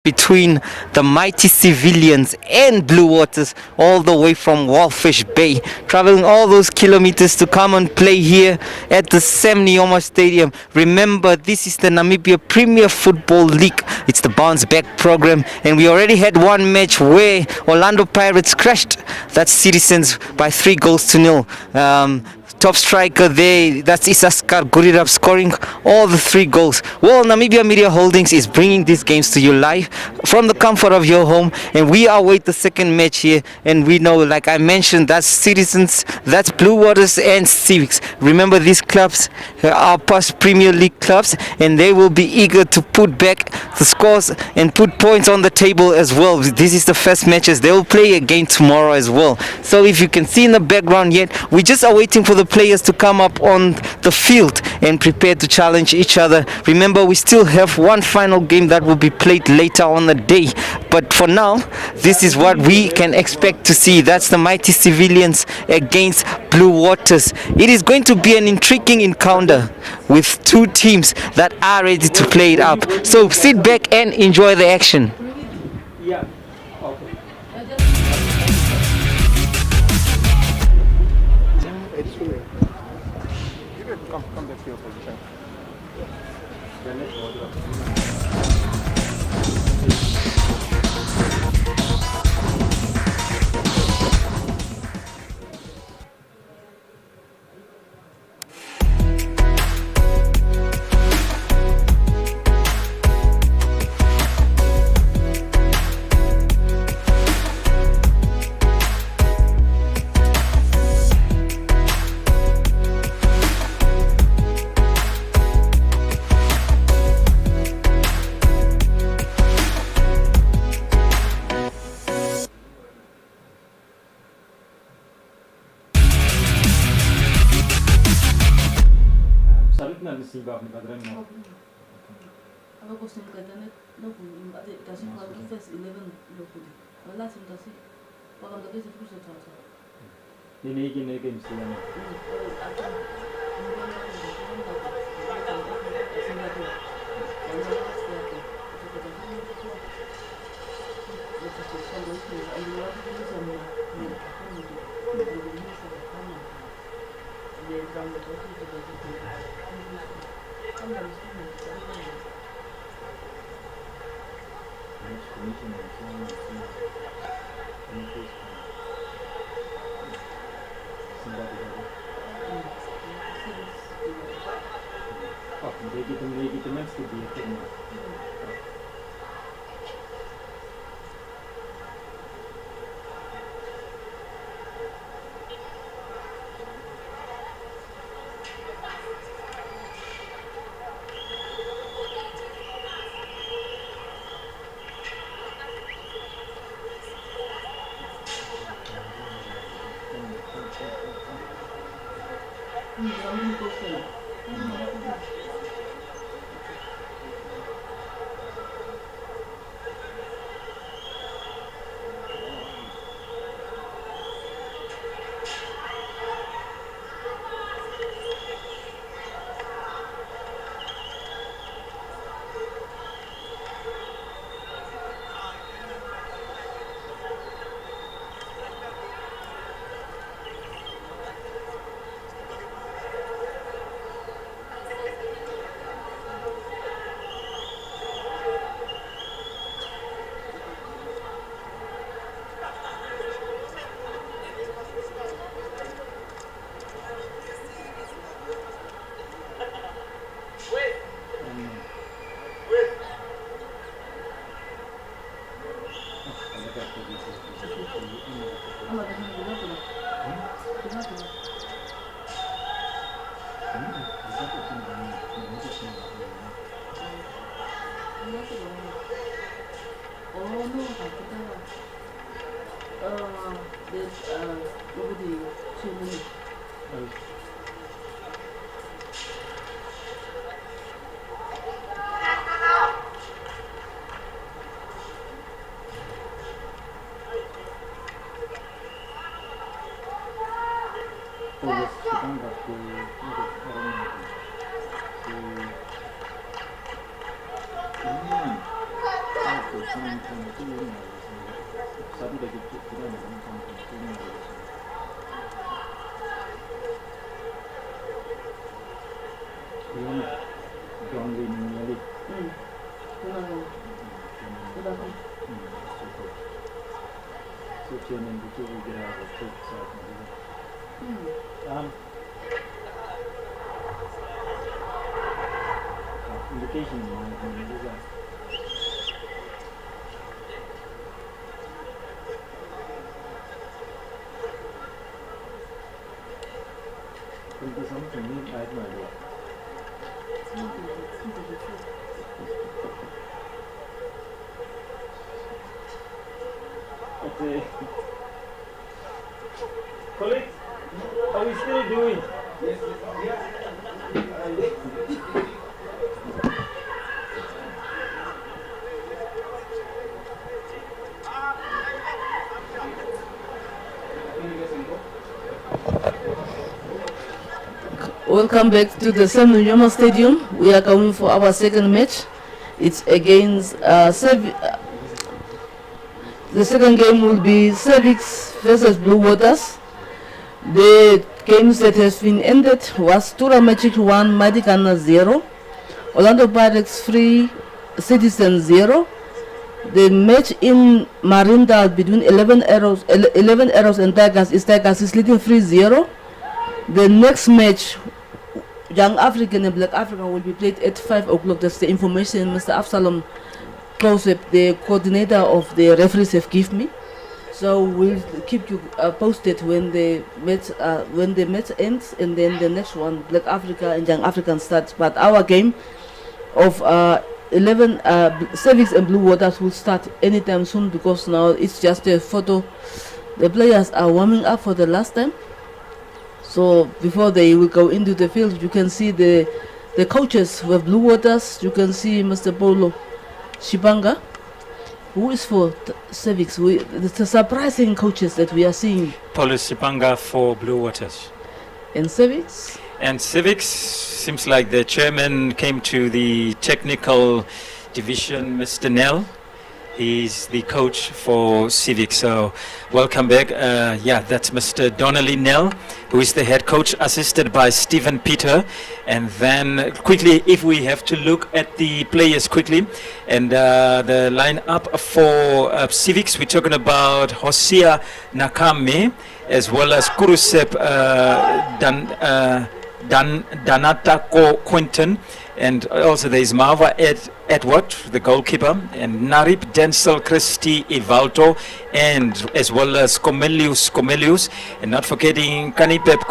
between the mighty civilians and Blue Waters, all the way from Walfish Bay, traveling all those kilometers to come and play here at the Sam Nujoma Stadium. Remember, this is the Namibia Premier Football League. It's the bounce back program, and we already had one match where Orlando Pirates crushed that Citizens by 3 goals to 0. Top striker there, that's Isaskar Gurirab, scoring all the 3 goals. Well, Namibia Media Holdings is bringing these games to you live from the comfort of your home, and we await the second match here. And we know, like I mentioned, that's Citizens, that's Blue Waters and Civics. Remember, these clubs are past Premier League clubs, and they will be eager to put back the scores and put points on the table as well. This is the first matches. They will play again tomorrow as well. So if you can see in the background yet, we're just awaiting for the players to come up on the field and prepare to challenge each other. Remember, we still have one final game that will be played later on the day, but for now, this is what we can expect to see. That's the mighty civilians against Blue Waters. It is going to be an intriguing encounter with two teams that are ready to play it up. So sit back and enjoy the action. Yeah. Come back to your position. Silva Madran. Ako gusto mo kaya na kung kasi pag first 11 lokuli. Wala sa kasi pag ang gabi sa puso sa sa. Hindi game sila. Legitimates to be a thing. Indication Okay. Colleagues, are we still doing? Yes. Welcome back to the Sam Nujoma Stadium. We are coming for our second match. It's against the second game will be Civics versus Blue Waters. The games that has been ended was Tura Magic 1, Madikana 0, Orlando Pirates 3, Citizen 0. The match in Marinda between 11 Arrows and Tigers is leading 3-0. The next match, Young African and Black Africa, will be played at 5 o'clock. That's the information Mr. Absalom Prosep, the coordinator of the referees, have given me. So we'll keep you posted when the match ends, and then the next one, Black Africa and Young African, starts. But our game of 11 Civics and Blue Waters will start anytime soon, because now it's just a photo. The players are warming up for the last time. So before they will go into the field, you can see the coaches with Blue Waters. You can see Mr. Polo Shibanga, who is for Civics. The surprising coaches that we are seeing. Paulo Sipanga for Blue Waters. And Civics? And Civics, seems like the chairman came to the technical division, Mr. Nell. He's the coach for Civics. So welcome back. That's Mr. Donnelly Nell, who is the head coach, assisted by Stephen Peter. And then quickly, if we have to look at the players quickly, and the lineup for Civics, we're talking about Hosea Nakame, as well as Kurusep Danatako Quinton, and also there is Marva Edward, the goalkeeper, and Narip Denzel Christie Ivalto, and as well as Comelius, and not forgetting Canipep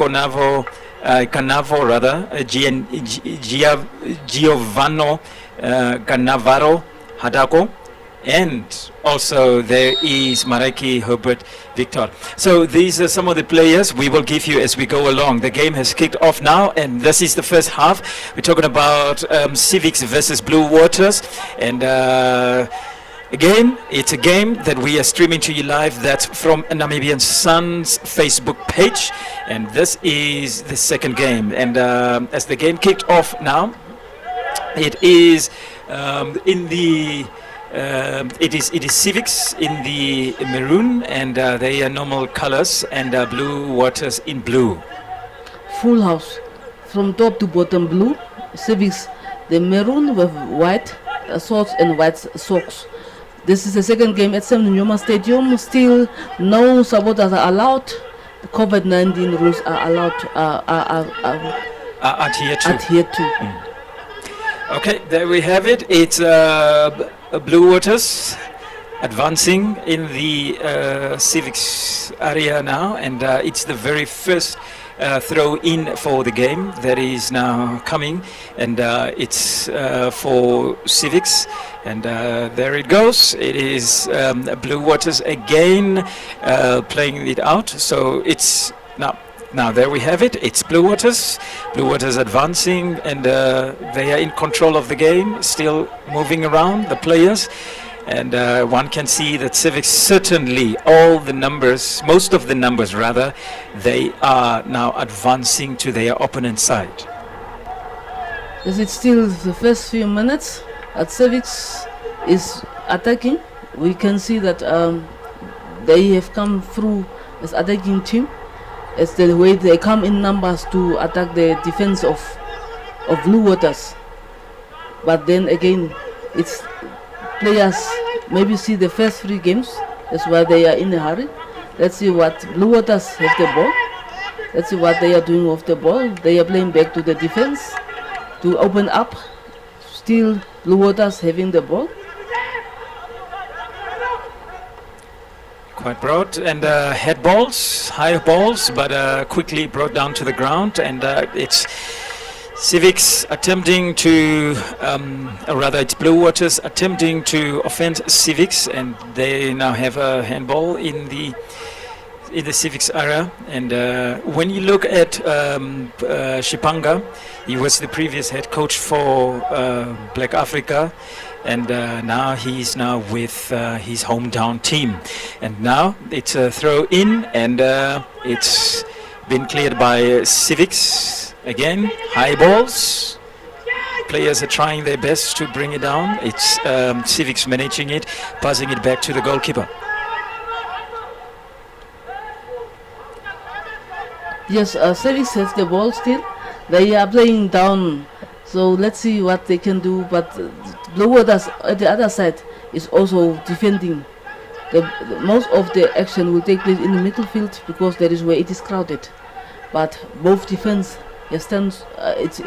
Giovanno Cannavaro Hadako, and also there is Mareki Herbert Victor. So these are some of the players we will give you as we go along. The game has kicked off now, and this is the first half. We're talking about Civics versus Blue Waters, and again, it's a game that we are streaming to you live. That's from Namibian Sun's Facebook page, and this is the second game. And as the game kicked off now, it is it is Civics in the maroon, and they are normal colors, and Blue Waters in blue. Full house, from top to bottom blue. Civics, the maroon with white shorts and white socks. This is the second game at Sam Nujoma Stadium. Still, no supporters are allowed. The COVID-19 rules are allowed. Adhered to. Okay, there we have it. It's Blue Waters advancing in the Civics area now, and it's the very first throw in for the game that is now coming, and it's for Civics, and there it goes. It is Blue Waters again playing it out. So it's now there we have it. It's Blue Waters advancing, and they are in control of the game, still moving around the players, and one can see that Civics, certainly most of the numbers rather, they are now advancing to their opponent's side. Is it still the first few minutes? Civics is attacking we can see that they have come through as attacking team, as the way they come in numbers to attack the defense of Blue Waters. But then again, it's players maybe see the first 3 games, that's why they are in a hurry. Let's see what Blue Waters have the ball. Let's see what they are doing with the ball. They are playing back to the defense to open up. Still Blue Waters having the ball. Quite broad, and head balls, high balls, but quickly brought down to the ground, and it's Civics attempting to, or rather it's Blue Waters attempting to offend Civics, and they now have a handball in the Civics area. And when you look at Shipanga, he was the previous head coach for Black Africa, and now he's with his hometown team. And now it's a throw in, and it's been cleared by Civics. Again, high balls. Players are trying their best to bring it down. It's Civics managing it, passing it back to the goalkeeper. Yes, Civics has the ball still. They are playing down, so let's see what they can do. But Blue Waters at the other side is also defending. Most of the action will take place in the middle field because that is where it is crowded. But both defense stands, it's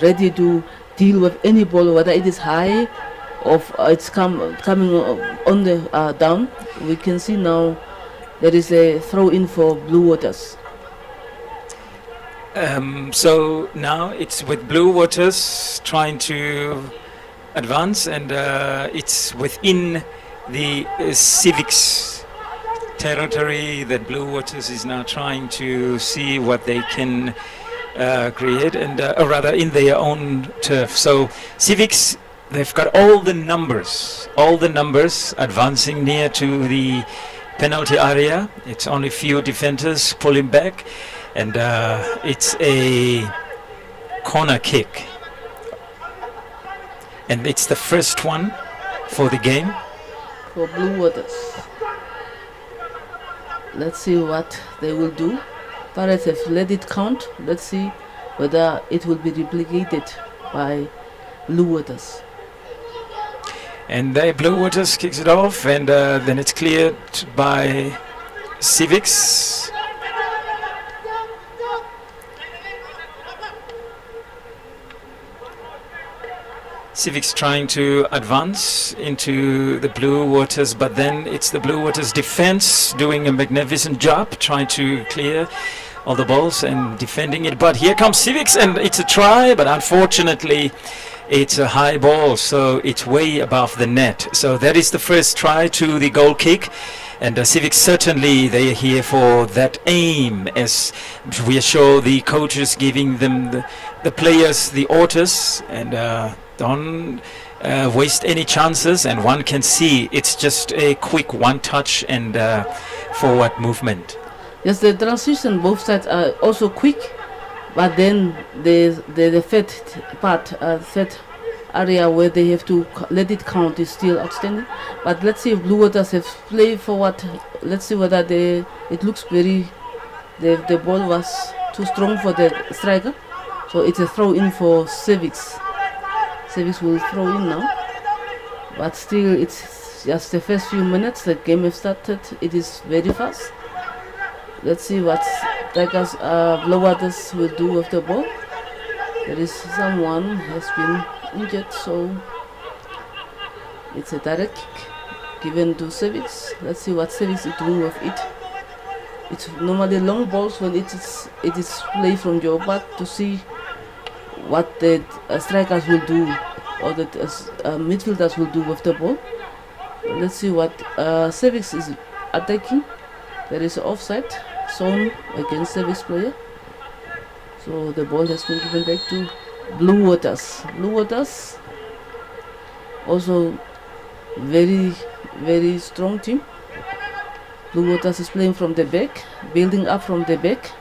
ready to deal with any ball, whether it is high or it's coming on the down. We can see now there is a throw in for Blue Waters. So now it's with Blue Waters trying to advance, and it's within the Civics territory that Blue Waters is now trying to see what they can create, and or rather in their own turf. So Civics, they've got all the numbers advancing near to the penalty area. It's only few defenders pulling back, and it's a corner kick, and it's the first one for the game for Blue Waters. Let's see what they will do. Pirates have let it count. Let's see whether it will be replicated by Blue Waters. And Blue Waters kicks it off, and then it's cleared by Civics. Civics trying to advance into the Blue Waters, but then it's the Blue Waters defense doing a magnificent job trying to clear all the balls and defending it. But here comes Civics, and it's a try, but unfortunately it's a high ball, so it's way above the net. So that is the first try to the goal kick, and Civics certainly they are here for that aim, as we show the coaches giving them the players the orders, and don't waste any chances, and one can see it's just a quick one touch and forward movement. Yes, the transition both sides are also quick, but then the third part, third area where they have to let it count is still outstanding. But let's see if Blue Waters have played forward. Let's see whether it looks very, the ball was too strong for the striker, so it's a throw in for Civics. Civics will throw in now, but still it's just the first few minutes. The game has started. It is very fast. Let's see what strikers Blue Waters will do with the ball. There is someone has been injured, so it's a direct kick given to Civics. Let's see what Civics is doing with it. It's normally long balls when it is play from your back to see what the strikers will do or the midfielders will do with the ball. Let's see what Civics is attacking. There is an offside zone against Civics player, so the ball has been given back to Blue Waters. Blue Waters also very, very strong team. Blue Waters is playing from the back, building up from the back.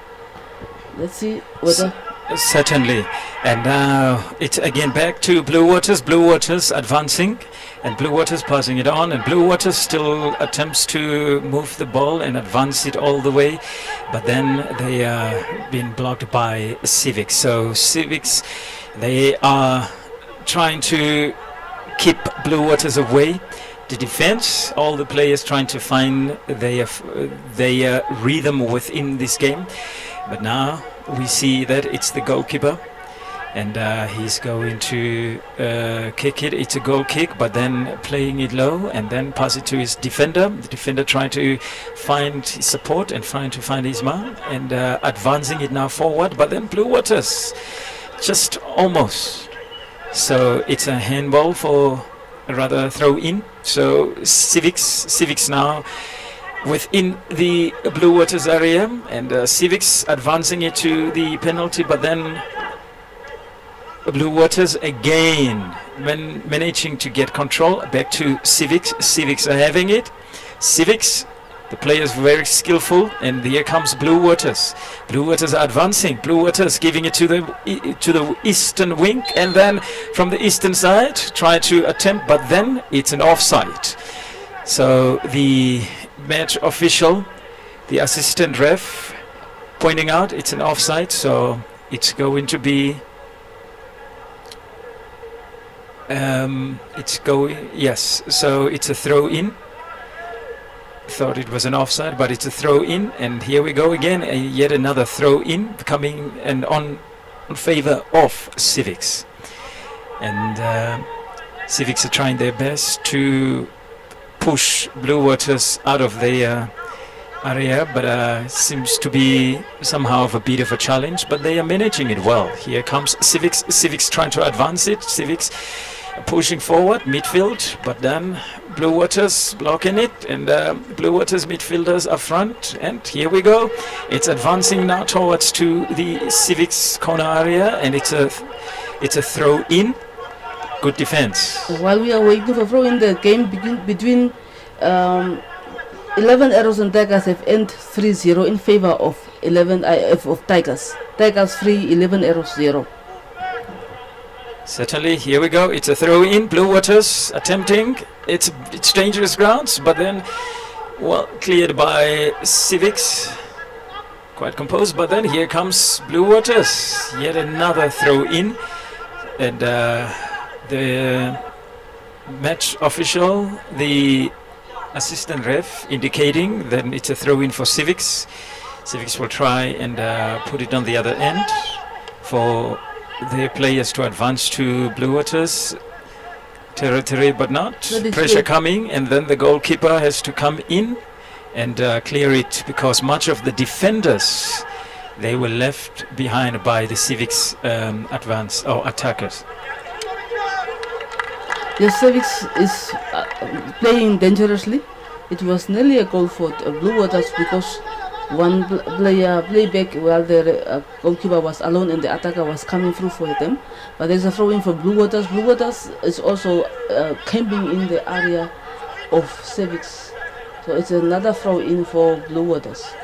Let's see whether Certainly. And now it's again back to Blue Waters. Blue Waters advancing and Blue Waters passing it on, and Blue Waters still attempts to move the ball and advance it all the way, but then they are being blocked by Civics. So Civics, they are trying to keep Blue Waters away. The defense, all the players trying to find their rhythm within this game, but now we see that it's the goalkeeper, and he's going to kick it. It's a goal kick, but then playing it low and then pass it to his defender. The defender trying to find his support and trying to find his man, and advancing it now forward, but then Blue Waters just almost. So it's a handball for a rather throw in. So Civics now within the Blue Waters area, and Civics advancing it to the penalty, but then Blue Waters again managing to get control back to Civics. Civics are having it. Civics, the players very skillful, and here comes Blue Waters. Blue Waters are advancing. Blue Waters giving it to the eastern wing, and then from the eastern side try to attempt, but then it's an offside. So the match official, the assistant ref, pointing out it's an offside, so it's going to be yes, so it's a throw in. Thought it was an offside, but it's a throw in, and here we go again, yet another throw in coming and on favor of Civics. And Civics are trying their best to push Blue Waters out of their area, but seems to be somehow of a bit of a challenge, but they are managing it well. Here comes Civics. Civics trying to advance it. Civics pushing forward midfield, but then Blue Waters blocking it, and Blue Waters midfielders up front, and here we go. It's advancing now towards to the Civics corner area, and it's a throw in. Good defense. While we are waiting for throw in, the game between 11 Arrows and Tigers have ended 3-0 in favor of 11 of Tigers. Tigers 3, 11 Arrows 0. Certainly, here we go. It's a throw in. Blue Waters attempting. It's dangerous grounds, but then well cleared by Civics. Quite composed, but then here comes Blue Waters. Yet another throw in, and the match official, the assistant ref, indicating that it's a throw in for Civics. Civics will try and put it on the other end for their players to advance to Blue Waters territory, but not. Pressure coming, and then the goalkeeper has to come in and clear it, because much of the defenders, they were left behind by the Civics advance or attackers. The Civics is playing dangerously. It was nearly a goal for Blue Waters, because one player play back while the goalkeeper was alone and the attacker was coming through for them. But there's a throw in for Blue Waters. Blue Waters is also camping in the area of Civics. So it's another throw in for Blue Waters.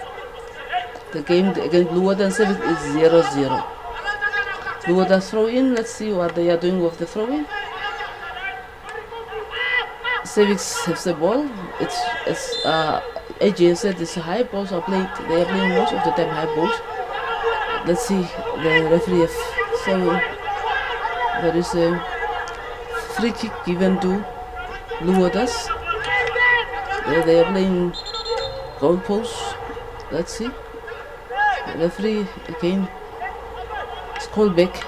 The game against Blue Waters and Civics is 0-0. Blue Waters throw in. Let's see what they are doing with the throw in. Civics has the ball. It's AJ said it's high balls are played. They are playing most of the time high balls. Let's see the referee have showing. There is a free kick given to Blue Waters. They are playing goal post. Let's see. The referee again is called back.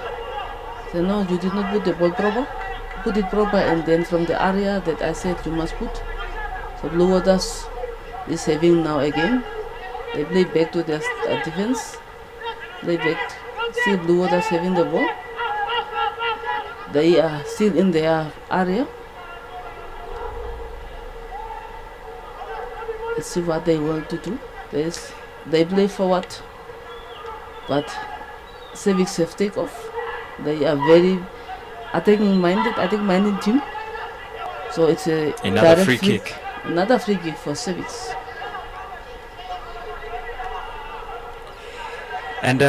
So no, you did not put the ball proper. Put it proper, and then from the area that I said you must put. So Blue Waters is having now again. They play back to their defense. Play back. Still Blue Waters having the ball. They are still in their area. Let's see what they want to do. They play forward, but Civics have take off. They are very attacking-minded team. So it's another free kick. Another free kick for Civics. And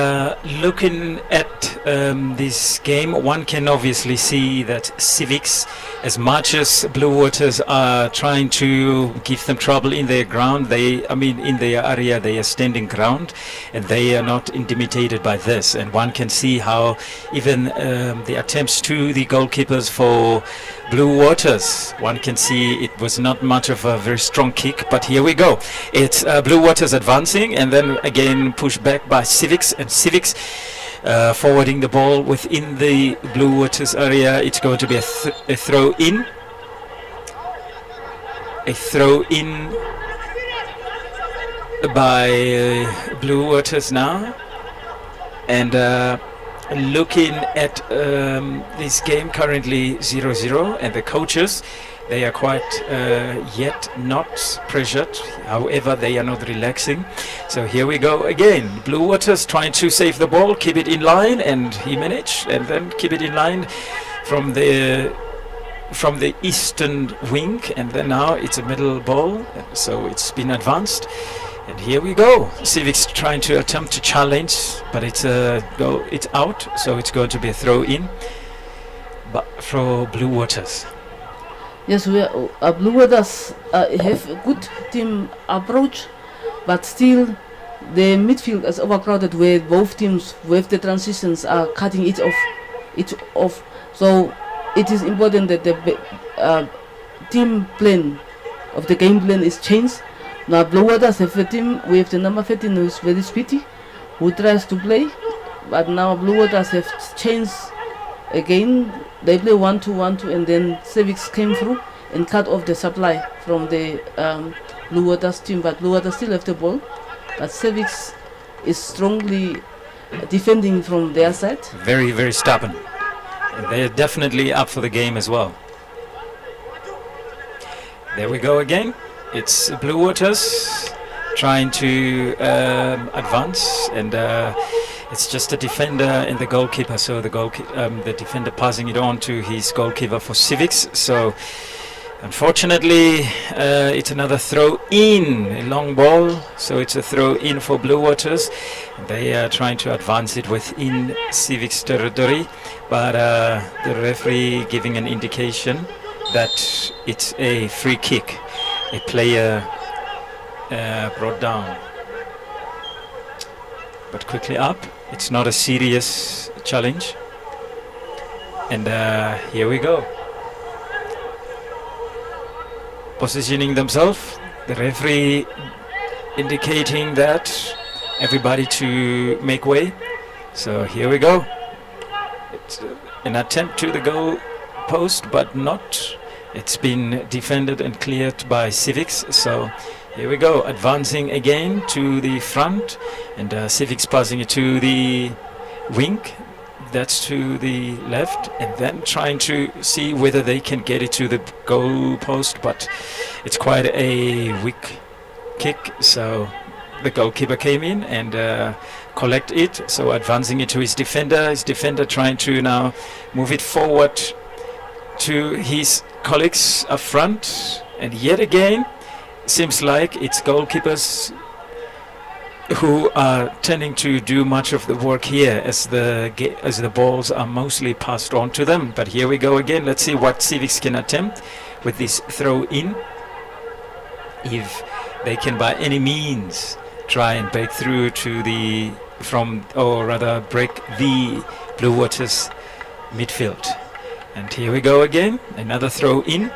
looking at this game, one can obviously see that Civics, as much as Blue Waters are trying to give them trouble in their ground, in their area, they are standing ground, and they are not intimidated by this. And one can see how even the attempts to the goalkeepers for Blue Waters, one can see it was not much of a very strong kick, but here we go. It's Blue Waters advancing, and then again pushed back by Civics, and Civics forwarding the ball within the Blue Waters area. It's going to be a throw in. A throw in by Blue Waters now. And looking at this game currently 0-0, and the coaches, they are quite yet not pressured. However, they are not relaxing. So here we go again. Blue Waters trying to save the ball, keep it in line, and he managed, and then keep it in line from the eastern wing, and then now it's a middle ball, so it's been advanced. And here we go. Civics trying to attempt to challenge, but it's out, so it's going to be a throw in, but for Blue Waters. Yes, Blue Waters have a good team approach, but still the midfield is overcrowded, where both teams with the transitions are cutting it off. So it is important that the team plan of the game plan is changed. Now Blue Waters have a team with the number 13 who is very speedy, who tries to play, but now Blue Waters have changed again. They play 1-2-1-2, and then Civics came through and cut off the supply from the Blue Waters team. But Blue Waters still have the ball, but Civics is strongly defending from their side. Very, very stubborn. And they're definitely up for the game as well. There we go again. It's Blue Waters trying to advance, and it's just a defender and the goalkeeper. So the defender passing it on to his goalkeeper for Civics. So unfortunately, it's another throw in, a long ball. So it's a throw in for Blue Waters. They are trying to advance it within Civics territory, but the referee giving an indication that it's a free kick. A player brought down, but quickly up. It's not a serious challenge, and here we go. Positioning themselves, the referee indicating that everybody to make way. So here we go. It's an attempt to the goal post, but not. It's been defended and cleared by Civics. So here we go, advancing again to the front, and Civics passing it to the wing, that's to the left, and then trying to see whether they can get it to the goal post, but it's quite a weak kick. So the goalkeeper came in and collect it, so advancing it to his defender trying to now move it forward to his colleagues up front, and yet again seems like it's goalkeepers who are tending to do much of the work here, as the balls are mostly passed on to them. But here we go again. Let's see what Civics can attempt with this throw in, if they can by any means try and break through to break the Blue Waters midfield. And here we go again, another throw in,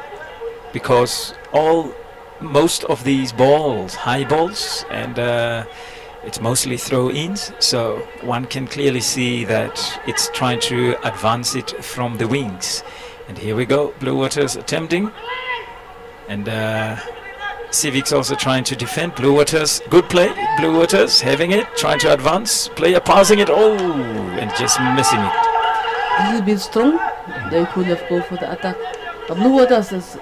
because most of these balls, high balls, and it's mostly throw-ins, so one can clearly see that it's trying to advance it from the wings. And here we go, Blue Waters attempting, and Civics also trying to defend. Blue Waters, good play, Blue Waters having it, trying to advance, player passing it, and just missing it. A little bit strong, they could have gone for the attack. But Blue Waters is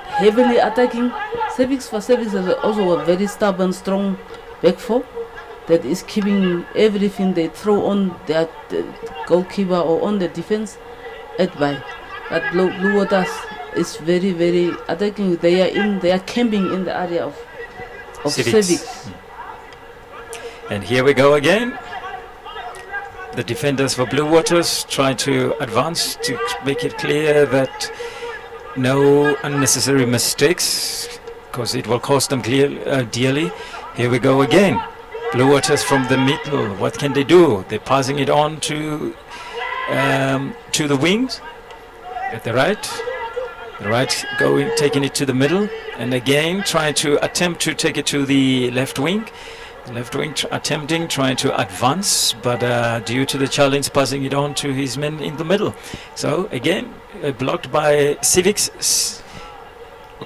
heavily attacking. Civics is also a very stubborn, strong back four that is keeping everything they throw on their goalkeeper or on the defense at bay. But Blue Waters is very, very attacking. They are camping in the area of Civics. And here we go again. the defenders for Blue Waters try to advance to make it clear that no unnecessary mistakes, because it will cost them dearly. Here we go again. Blue Waters from the middle. What can they do? They're passing it on to the wings at the right. The right going, taking it to the middle, and again trying to attempt to take it to the left wing. The left wing attempting, trying to advance, but due to the challenge, passing it on to his men in the middle. So again, blocked by Civics,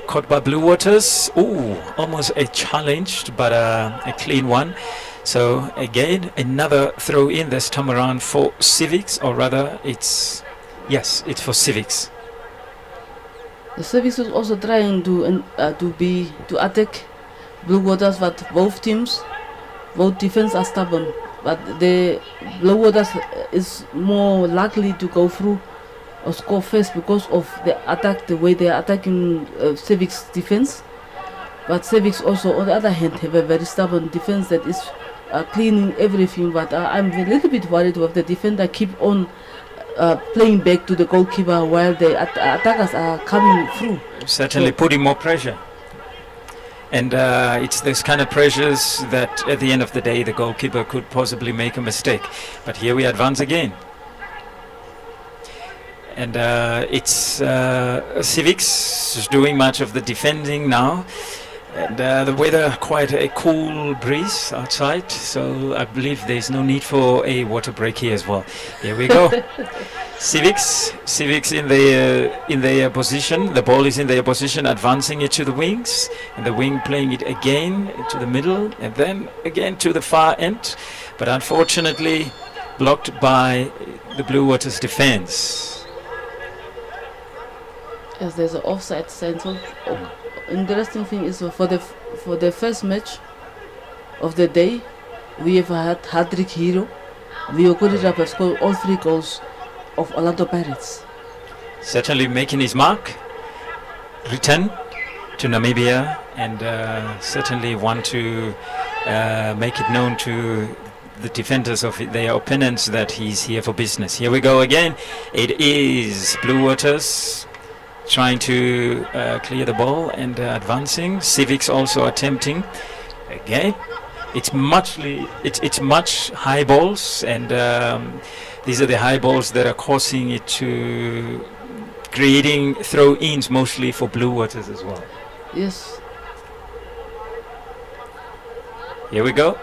caught by Blue Waters. Ooh, almost a challenge, but a clean one. So again, another throw in this time around for Civics, or rather, it's for Civics. The Civics is also trying to attack Blue Waters, but both defense are stubborn. But the Blue Waters is more likely to go through or score first because of the attack, the way they are attacking Civics defense. But Civics also, on the other hand, have a very stubborn defense that is cleaning everything. But I'm a little bit worried with the defender keep on playing back to the goalkeeper while the attackers are coming through. Certainly putting more pressure. And it's this kind of pressures that at the end of the day the goalkeeper could possibly make a mistake. But here we advance again. And it's Civics is doing much of the defending now. And the weather, quite a cool breeze outside, so I believe there's no need for a water break here as well. Here we go. Civics in their position. The ball is in their position, advancing it to the wings, and the wing playing it again to the middle, and then again to the far end. But unfortunately, blocked by the Blue Waters defense. Yes, there's an offside sign. So, interesting thing is for the first match of the day, we have had hat-trick hero. Leo Kurira has scored all 3 goals of Orlando Pirates. Certainly making his mark, return to Namibia, and certainly want to make it known to the defenders of their opponents that he's here for business. Here we go again. It is Blue Waters trying to clear the ball and advancing. Civics also attempting. Again, it's much high balls, and these are the high balls that are causing it to creating throw-ins mostly for Blue Waters as well. Yes. Here we go.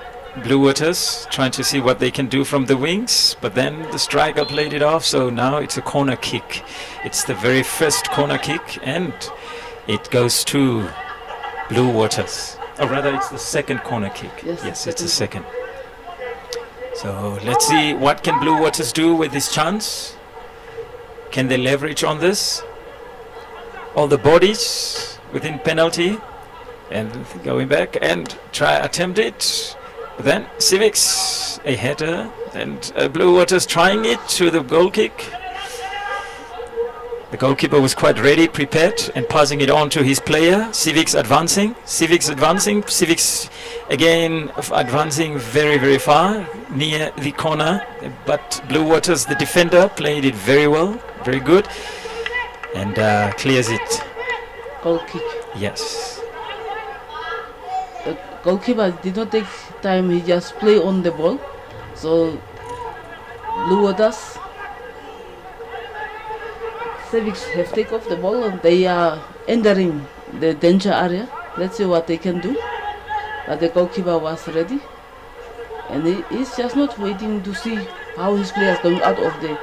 Blue Waters trying to see what they can do from the wings, but then the striker played it off, so now it's a corner kick. It's the very first corner kick, and it goes to Blue Waters. Or rather, it's the second corner kick. Yes, it's the second. So let's see, what can Blue Waters do with this chance? Can they leverage on this? All the bodies within penalty, and going back and attempt it. Then Civics, a header, and Blue Waters trying it to the goal kick. The goalkeeper was quite ready, prepared, and passing it on to his player. Civics advancing. Civics again advancing very, very far near the corner. But Blue Waters, the defender, played it very well, very good, and clears it. Goal kick. Yes. The goalkeeper did not take time, he just play on the ball. So Blue Waters, Civics have take off the ball and they are entering the danger area. Let's see what they can do. But the goalkeeper was ready, and he's just not waiting to see how his players going out of the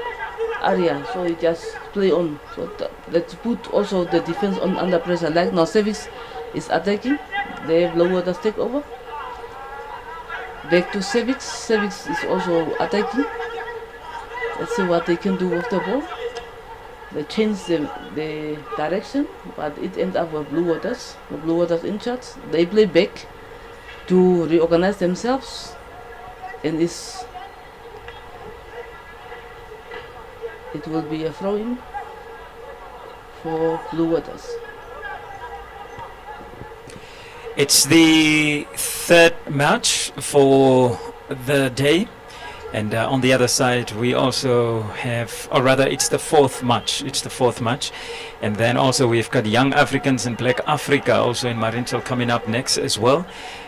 area, so he just play on. So let's put also the defense on under pressure. Like now Civics is attacking, the Blue Waters take over. Back to Civics. Civics is also attacking. Let's see what they can do with the ball. They change the direction, but it ends up with Blue Waters. The Blue Waters in charge. They play back to reorganize themselves, and it will be a throw-in for Blue Waters. It's the third match for the day, And on the other side, we also have, or rather, it's the fourth match. It's the fourth match. And then also we've got Young Africans and Black Africa also in Marintel coming up next as well.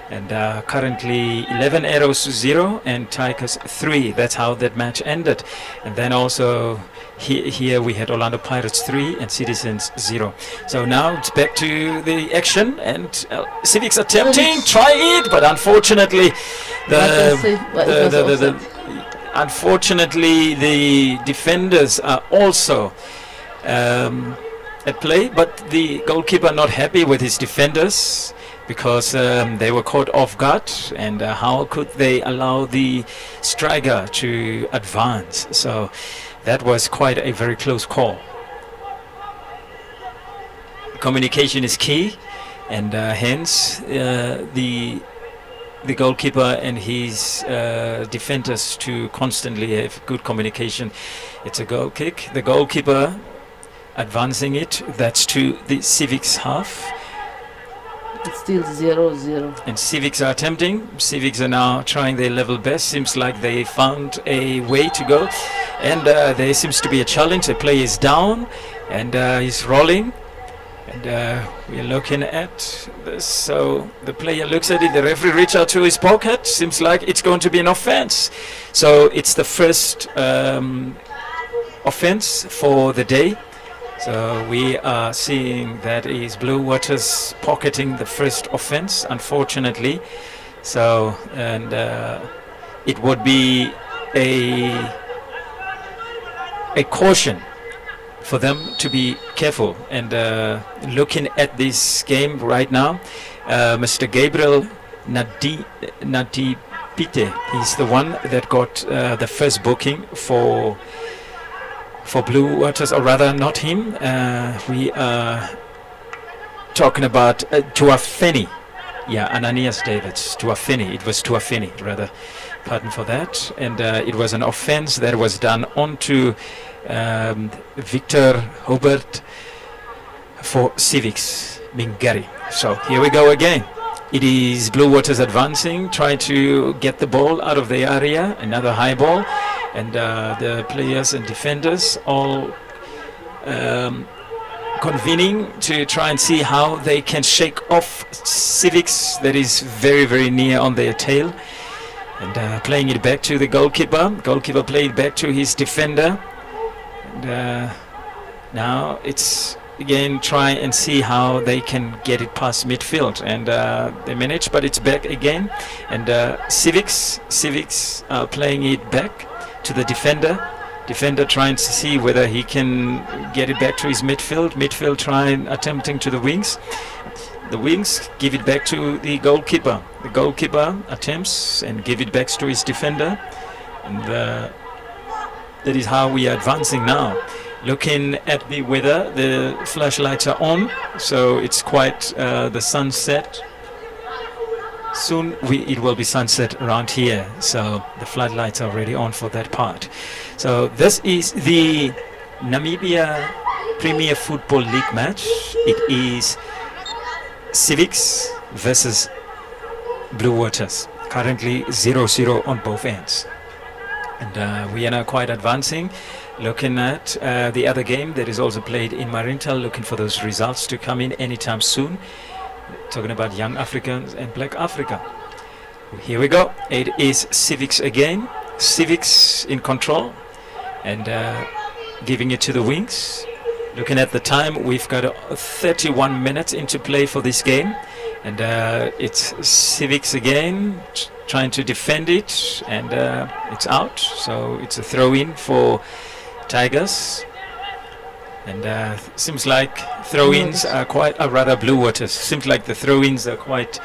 And currently 11 arrows to 0 and Tigers 3. That's how that match ended. And then also here we had Orlando Pirates 3 and Citizens 0. So now it's back to the action, and Civics attempting, try it, but unfortunately unfortunately the defenders are also at play, but the goalkeeper not happy with his defenders because they were caught off guard, and how could they allow the striker to advance? So that was quite a very close call. Communication is key, and hence the goalkeeper and his defenders to constantly have good communication. It's a goal kick. The goalkeeper advancing it. That's to the Civics half. It's still 0-0. And Civics are attempting. Civics are now trying their level best. Seems like they found a way to go. And there seems to be a challenge. The player is down and he's rolling. And we're looking at this. So the player looks at it. The referee reaches out to his pocket. Seems like it's going to be an offense. So it's the first offense for the day. So we are seeing that is Blue Waters pocketing the first offense, unfortunately. So, and it would be a caution for them to be careful. And looking at this game right now, Mr. Gabriel Nadipite, he's the one that got the first booking for Blue Waters, or rather not him. We are talking about Tuafeni. Yeah, Ananias Davids, Tuafeni. It was Tuafeni, rather. Pardon for that. And it was an offense that was done onto Victor Hobart for Civics Mingari. So here we go again. It is Blue Waters advancing, trying to get the ball out of the area. Another high ball. And the players and defenders all convening to try and see how they can shake off Civics that is very, very near on their tail. And playing it back to the goalkeeper. Goalkeeper played back to his defender. And now it's again try and see how they can get it past midfield. And they manage, but it's back again. And Civics are playing it back to the defender trying to see whether he can get it back to his midfield trying attempting to the wings give it back to the goalkeeper attempts and give it back to his defender, and that is how we are advancing now. Looking at the weather, the flashlights are on, so it's quite the sunset. Soon it will be sunset around here, so the floodlights are already on for that part. So this is the Namibia Premier Football League match. It is Civics versus Blue Waters. Currently 0-0 on both ends. And we are now quite advancing. Looking at the other game that is also played in Marintel, looking for those results to come in anytime soon. Talking about Young Africans and Black Africa. Here we go. It is Civics again. Civics in control and giving it to the wings. Looking at the time, we've got 31 minutes into play for this game. And it's Civics again trying to defend it, and it's out. So it's a throw-in for Tigers. And seems like throw-ins are quite, rather Blue Waters. Seems like the throw-ins are quite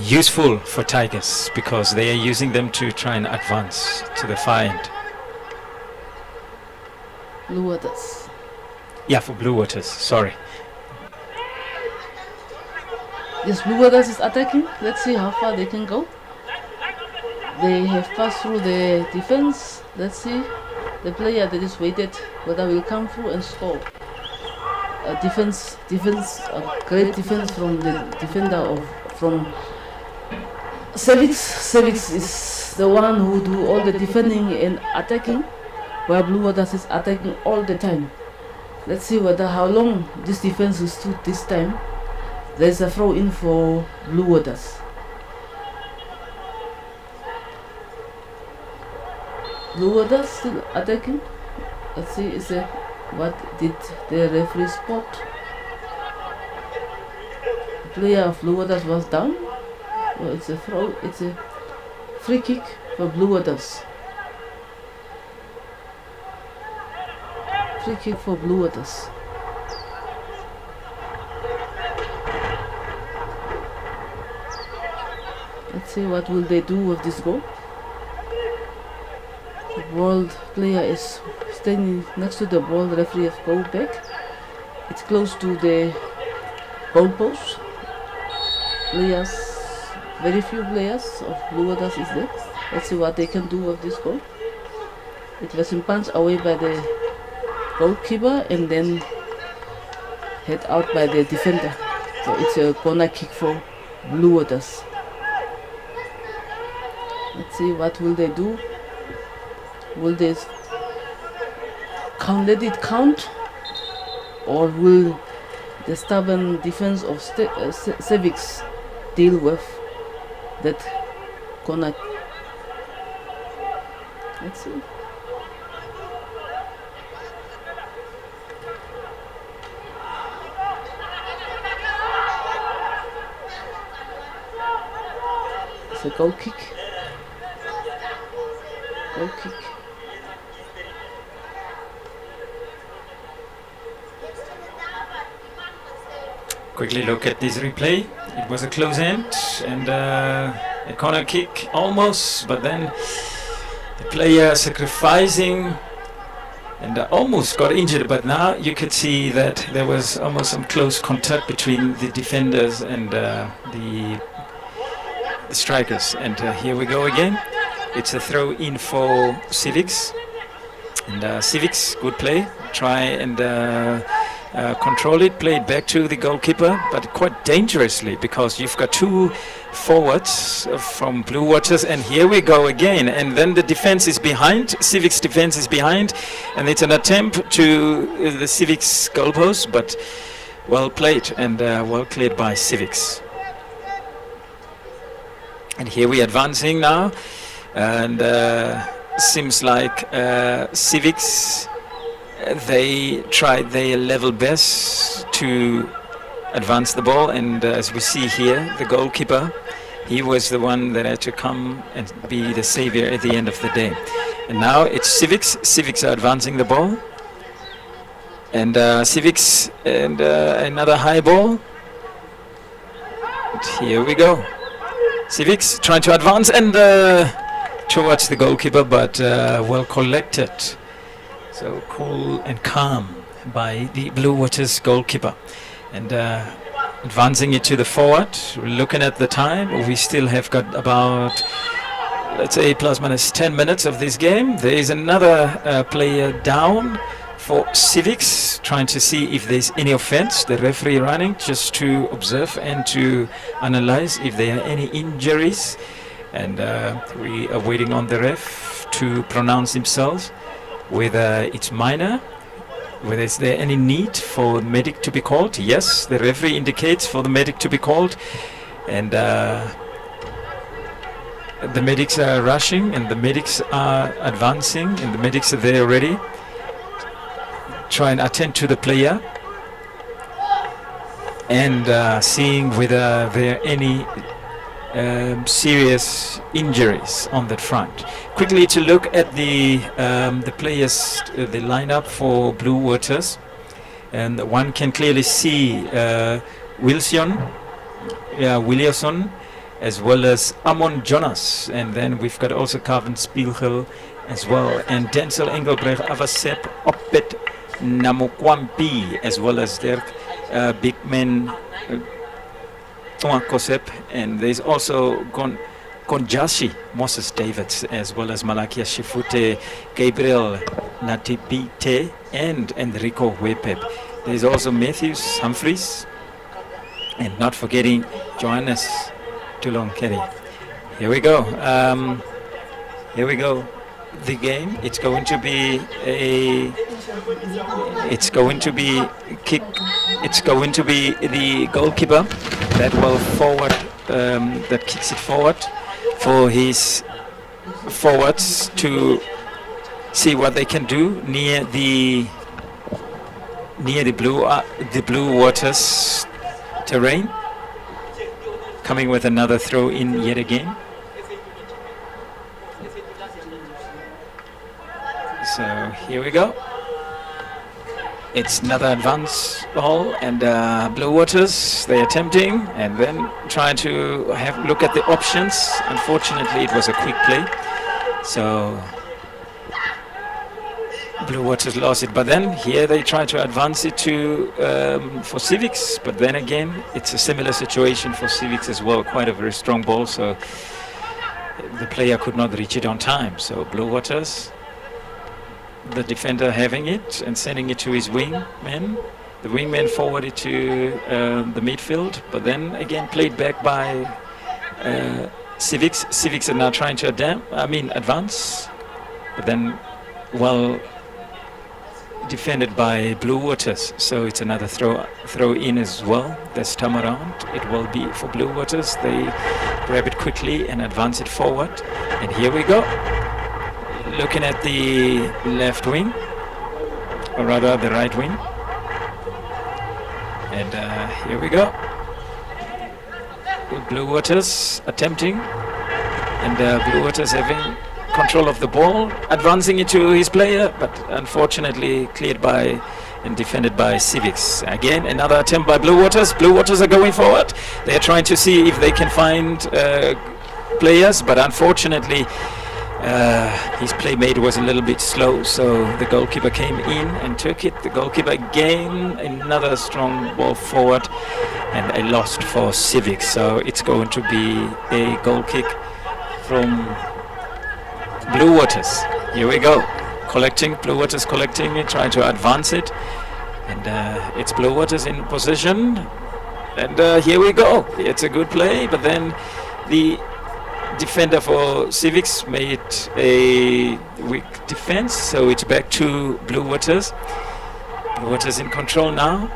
useful for Tigers because they are using them to try and advance to the far end. Blue Waters. Yeah, for Blue Waters, sorry. Yes, Blue Waters is attacking. Let's see how far they can go. They have passed through the defense. Let's see. The player that is waited whether will come through and score. A great defense from the defender from Civics is the one who do all the defending and attacking, while Blue Waters is attacking all the time. Let's see how long this defense will stood this time. There's a throw in for Blue Waters. Blue Waters still attacking. Let's see, what did the referee spot? The player of Blue Waters was down. Well, it's a throw. It's a free kick for Blue Waters. Free kick for Blue Waters. Let's see what will they do with this goal. The ball player is standing next to the ball. The referee has go back. It's close to the goal post. Players, very few players of Blue Waters is there. Let's see what they can do with this goal. It was punched away by the goalkeeper and then head out by the defender. So it's a corner kick for Blue Waters. Let's see what will they do. Will they let it count, or will the stubborn defense of Civics deal with that corner? Let's see. It's a goal kick. Goal kick. Quickly look at this replay. It was a close end and a corner kick almost, but then the player sacrificing and almost got injured. But now you could see that there was almost some close contact between the defenders and the strikers. And here we go again. It's a throw in for Civics. And Civics, good play. Try and control it, play it back to the goalkeeper, but quite dangerously, because you've got two forwards from Blue Waters, and here we go again. And then the defense is behind, Civics defense is behind, and it's an attempt to the Civics goalpost, but well played and well cleared by Civics. And here we're advancing now, and seems like Civics, they tried their level best to advance the ball, and as we see here, the goalkeeper, he was the one that had to come and be the savior at the end of the day. And now it's Civics. Civics are advancing the ball, and Civics and another high ball. And here we go. Civics trying to advance and towards the goalkeeper, but well collected. So cool and calm by the Blue Waters goalkeeper. And advancing it to the forward. Looking at the time, we still have got about, let's say, plus minus 10 minutes of this game. There is another player down for Civics, trying to see if there's any offense. The referee running just to observe and to analyze if there are any injuries. And we are waiting on the ref to pronounce themselves whether it's minor, whether is there any need for medic to be called. Yes, the referee indicates for the medic to be called, and the medics are rushing and the medics are advancing and the medics are there already, try and attend to the player and seeing whether there are any serious injuries on that front. Quickly to look at the players, the lineup for Blue Waters, and one can clearly see Wilson, as well as Amon Jonas, and then we've got also Carvin Spielgel as well, and Denzel Engelbrecht, Avasep, Opet Namokwampi, as well as their big men Kosep, and there's also Konjashi, Moses Davids, as well as Malakia Shifute, Gabriel Natipite, and Enrico Wepep. There's also Matthews Humphreys, and not forgetting Johannes Tulongkeri. Here we go. Here we go. The game. It's going to be a. It's going to be kick. It's going to be the goalkeeper that will forward. That kicks it forward for his forwards to see what they can do near the blue waters terrain. Coming with another throw in yet again. So here we go. It's another advance ball, and Blue Waters, they're attempting and then trying to have look at the options. Unfortunately, it was a quick play, so Blue Waters lost it. But then here they try to advance it to for Civics, but then again it's a similar situation for Civics as well. Quite a very strong ball, so the player could not reach it on time. So Blue Waters, the defender having it and sending it to his wingman. The wingman forwarded to the midfield, but then again played back by Civics. Civics are now trying to advance, but then well defended by Blue Waters. So it's another throw in as well. This time around it will be for Blue Waters. They grab it quickly and advance it forward. And here we go. Looking at the left wing, or rather the right wing. And here we go. With Blue Waters attempting, and Blue Waters having control of the ball, advancing it to his player, but unfortunately cleared by and defended by Civics. Again, another attempt by Blue Waters. Blue Waters are going forward. They are trying to see if they can find players, but unfortunately his playmate was a little bit slow, so the goalkeeper came in and took it. The goalkeeper again, another strong ball forward, and a loss for Civics. So it's going to be a goal kick from Blue Waters. Here we go. Collecting, Blue Waters collecting it, trying to advance it. And it's Blue Waters in position. And here we go. It's a good play, but then the defender for Civics made a weak defense, so it's back to Blue Waters. Blue Waters in control now,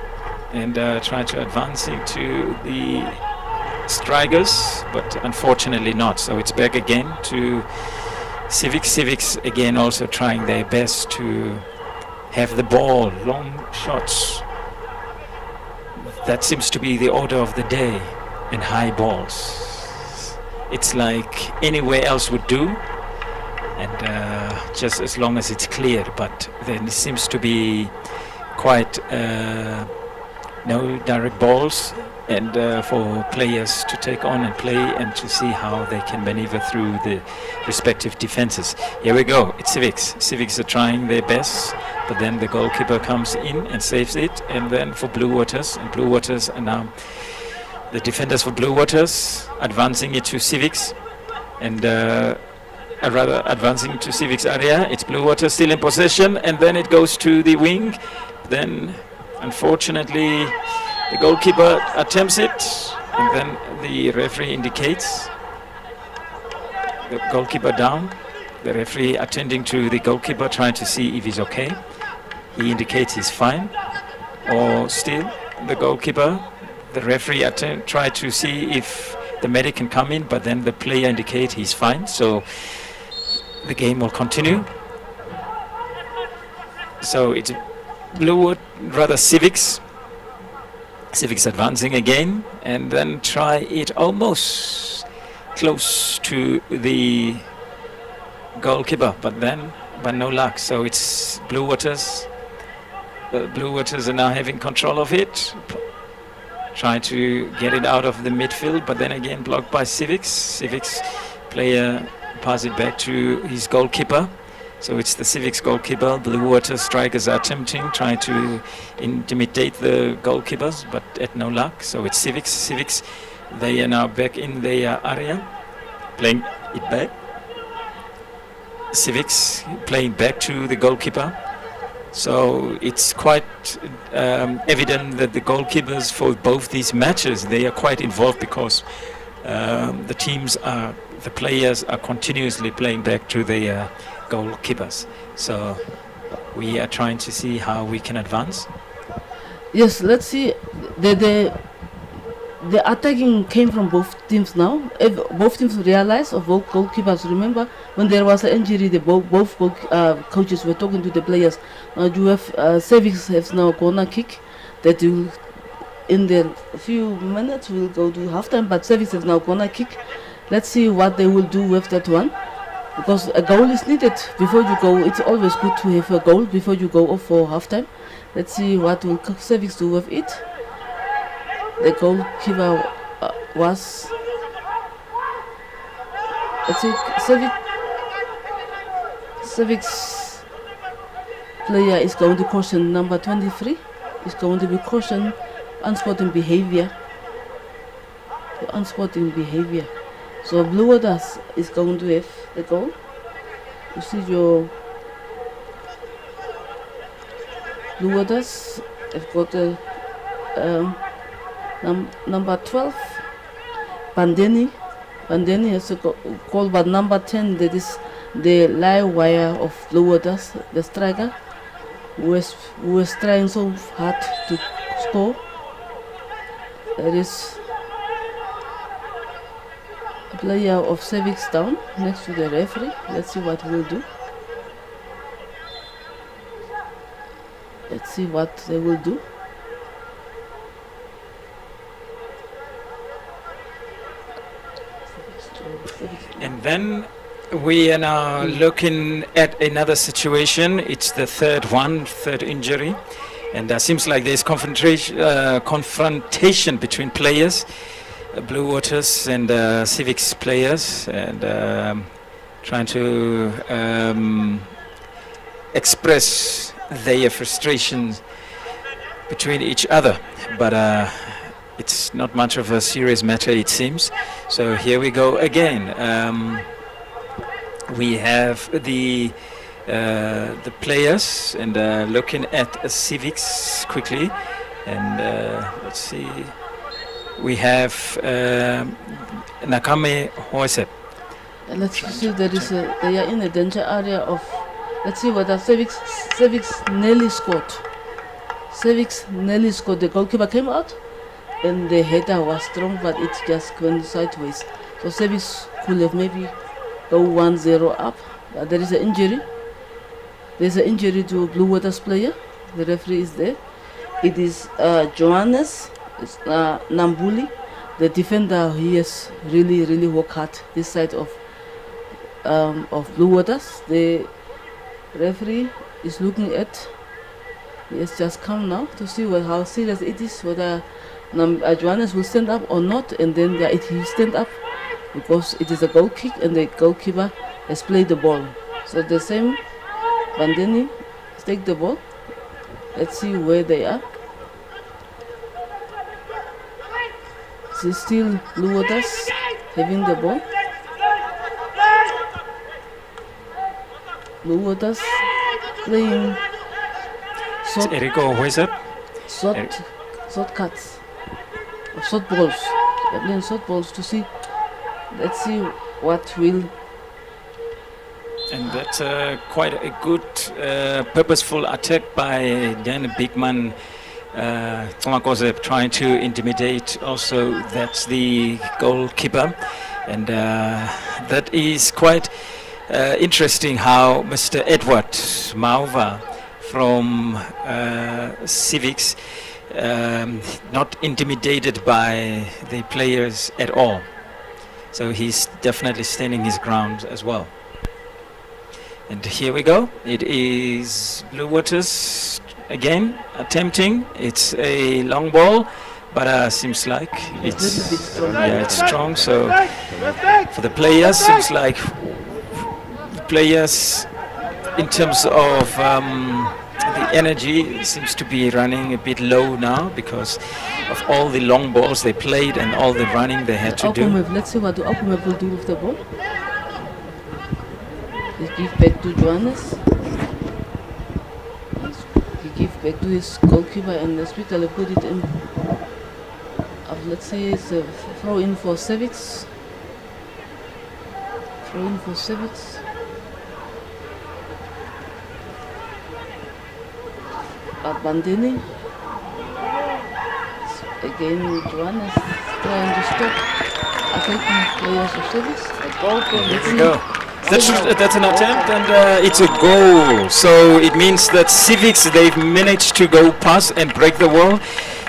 and trying to advance into the strikers, but unfortunately not. So it's back again to Civics. Civics again also trying their best to have the ball, long shots. That seems to be the order of the day, and high balls. It's like anywhere else would do, and just as long as it's cleared. But then it seems to be quite no direct balls, and for players to take on and play and to see how they can maneuver through the respective defenses. Here we go. It's Civics. Civics are trying their best, but then the goalkeeper comes in and saves it. And then for Blue Waters, and Blue Waters are now the defenders for Blue Waters advancing it to Civics, and rather advancing to Civics area. It's Blue Waters still in possession, and then it goes to the wing. Then unfortunately the goalkeeper attempts it, and then the referee indicates the goalkeeper down. The referee attending to the goalkeeper, trying to see if he's okay. He indicates he's fine, or still the goalkeeper. The referee tried to see if the medic can come in, but then the player indicates he's fine, so the game will continue. So it's Civics. Civics advancing again, and then try it almost close to the goalkeeper, but no luck. So it's Blue Waters. Blue Waters are now having control of it. Trying to get it out of the midfield, but then again blocked by Civics. Civics player pass it back to his goalkeeper. So it's the Civics goalkeeper. Blue Water strikers are attempting, trying to intimidate the goalkeepers, but at no luck. So it's Civics. Civics, they are now back in their area, playing it back. Civics playing back to the goalkeeper. So it's quite evident that the goalkeepers for both these matches, they are quite involved, because the teams are the players are continuously playing back to the goalkeepers. So we are trying to see how we can advance. Yes, let's see. The attacking came from both teams now. If both teams realize, or both goalkeepers remember, when there was an injury, both coaches were talking to the players. Now you have Civics has now corner kick that will, in the few minutes, will go to halftime. But Civics has now corner kick. Let's see what they will do with that one, because a goal is needed before you go. It's always good to have a goal before you go off for halftime. Let's see what will Civics do with it. The goalkeeper was, let's see, Civics player is going to caution number 23. Is going to be caution unsporting behavior. Unsporting behavior. So Blue Waters is going to have the goal. You see your Blue Waters have got a number 12, Bandeni. Bandeni has a goal, but number 10, that is the live wire of Blue Waters, the striker, who was trying so hard to score. There is a player of Civics down next to the referee. Let's see what we'll do. Let's see what they will do. And then we are now looking at another situation. It's the third injury. And seems like there's confrontation between players, Blue Waters and Civics players, and trying to express their frustrations between each other. But it's not much of a serious matter, it seems. So here we go again. We have the players, and looking at Civics quickly, and let's see. We have Nakame Hoisep. Let's see. They are in a danger area of. Let's see whether Civics nearly scored. Civics nearly scored. The goalkeeper came out, and the header was strong, but it just went sideways. So Civics could have maybe go 1-0 up. But there is an injury. There's an injury to a Blue Waters player. The referee is there. It is Johannes Nambuli, the defender. He has really worked hard this side of Blue Waters. The referee is looking at. He has just come now to see how serious it is, whether Johannes will stand up or not, and then he stand up because it is a goal kick and the goalkeeper has played the ball. So the same Bandeni take the ball. Let's see where they are. It's still Blue Waters having the ball. Blue Waters playing short cuts, short balls. They're playing short balls to see. Let's see what will. And that's quite a good purposeful attack by Dan Bigman Tomakosep, trying to intimidate also. That's the goalkeeper. And that is quite interesting how Mr. Edward Mauva from Civics not intimidated by the players at all. So he's definitely standing his ground as well. And here we go. It is Blue Waters again attempting. It's a long ball, but seems like it's strong. So for the players, seems like the players, in terms of the energy, seems to be running a bit low now because of all the long balls they played and all the running they had to do. Let's see what the Akumev will do with the ball. He gives back to Johannes. He gives back to his goalkeeper, and the speaker will put it in. Let's say it's a throw in for Civics. Throwing for Civics. Bandini. Again, Johan is trying to stop attacking players of Civics. A goal for There we go. That's an attempt, and it's a goal. So it means that Civics, they've managed to go past and break the wall.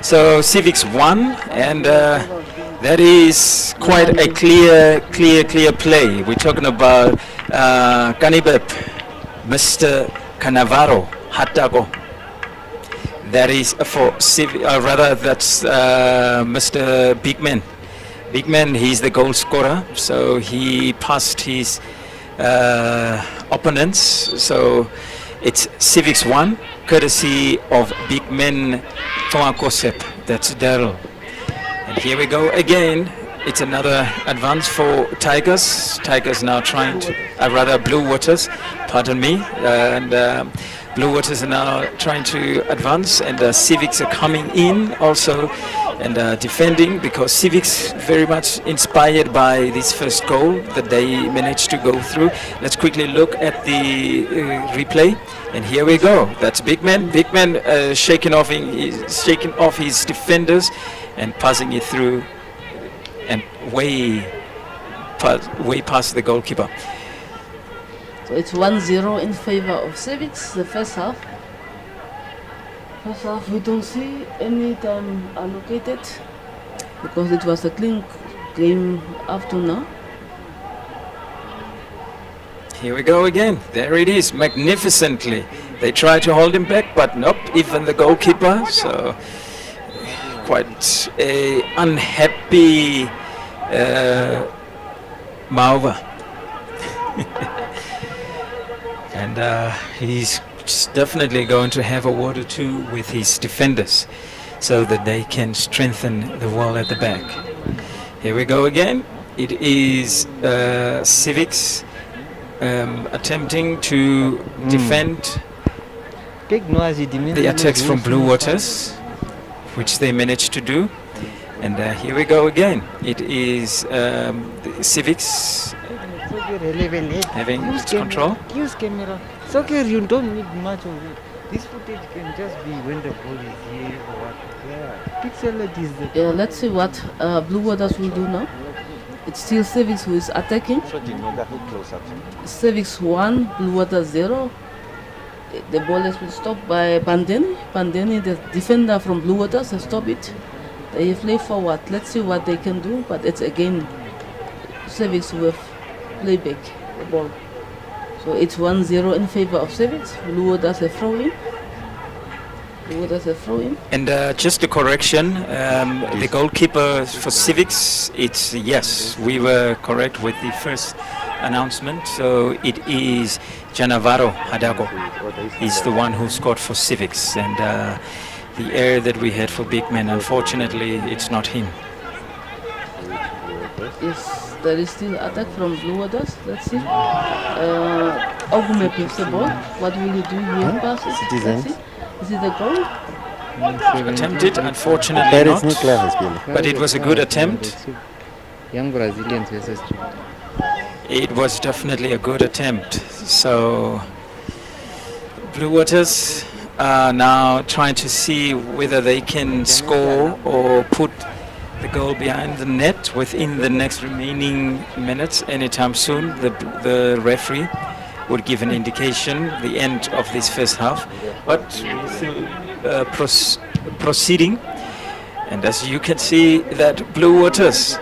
So Civics won, and that is quite a clear play. We're talking about Kanibep, Mr. Cannavaro Hatago. That is for that's Mr. Bigman. Bigman, he's the goal scorer, so he passed his opponents. So it's Civics 1, courtesy of Bigman Tomakosep. That's Daryl. And here we go again. It's another advance for Tigers. Tigers now trying to, Blue Waters, pardon me. And Blue Waters are now trying to advance, and Civics are coming in also and defending, because Civics very much inspired by this first goal that they managed to go through. Let's quickly look at the replay, and here we go. That's Bigman. Bigman shaking off his defenders and passing it through and way past the goalkeeper. So it's 1-0 in favor of Civics, the first half. First half, we don't see any time allocated because it was a clean game up to now. Here we go again. There it is, magnificently. They try to hold him back, but nope, even the goalkeeper. So quite a unhappy Maova. And he's definitely going to have a word or two with his defenders so that they can strengthen the wall at the back. Here we go again. It is Civics attempting to defend the attacks from Blue Waters, which they managed to do. And here we go again. It is the Civics having control. Use camera. Soccer, you don't need much of it. This footage can just be when the ball is here or what. Yeah. Pixelate is the... Yeah, let's see what Blue Waters will do now. It's still Civics who is attacking. Civics 1, Blue Waters 0. The ball has been stopped by Bandeni. Bandeni, the defender from Blue Waters, has stopped it. They play forward. Let's see what they can do, but it's again Civics who have play back the ball. So it's 1-0 in favor of Civics. Blue Waters a throw in. Blue Waters a throw in. And just a correction, the goalkeeper for Civics, it's yes, we were correct with the first announcement. So it is Janavaro Hadago. He's the one who scored for Civics, and the error that we had for Bigman, unfortunately, it's not him. Yes. There is still attack from Blue Waters. Let's see. Ogume picks the ball. What will you do here? Pass it. Let's see. Is it a goal? Attempted, unfortunately not. But it was a good attempt. Young Brazilians versus... It was definitely a good attempt. So Blue Waters are now trying to see whether they can score or put the goal behind the net within the next remaining minutes. Anytime soon, the referee would give an indication the end of this first half. But still proceeding. And as you can see, that Blue Waters,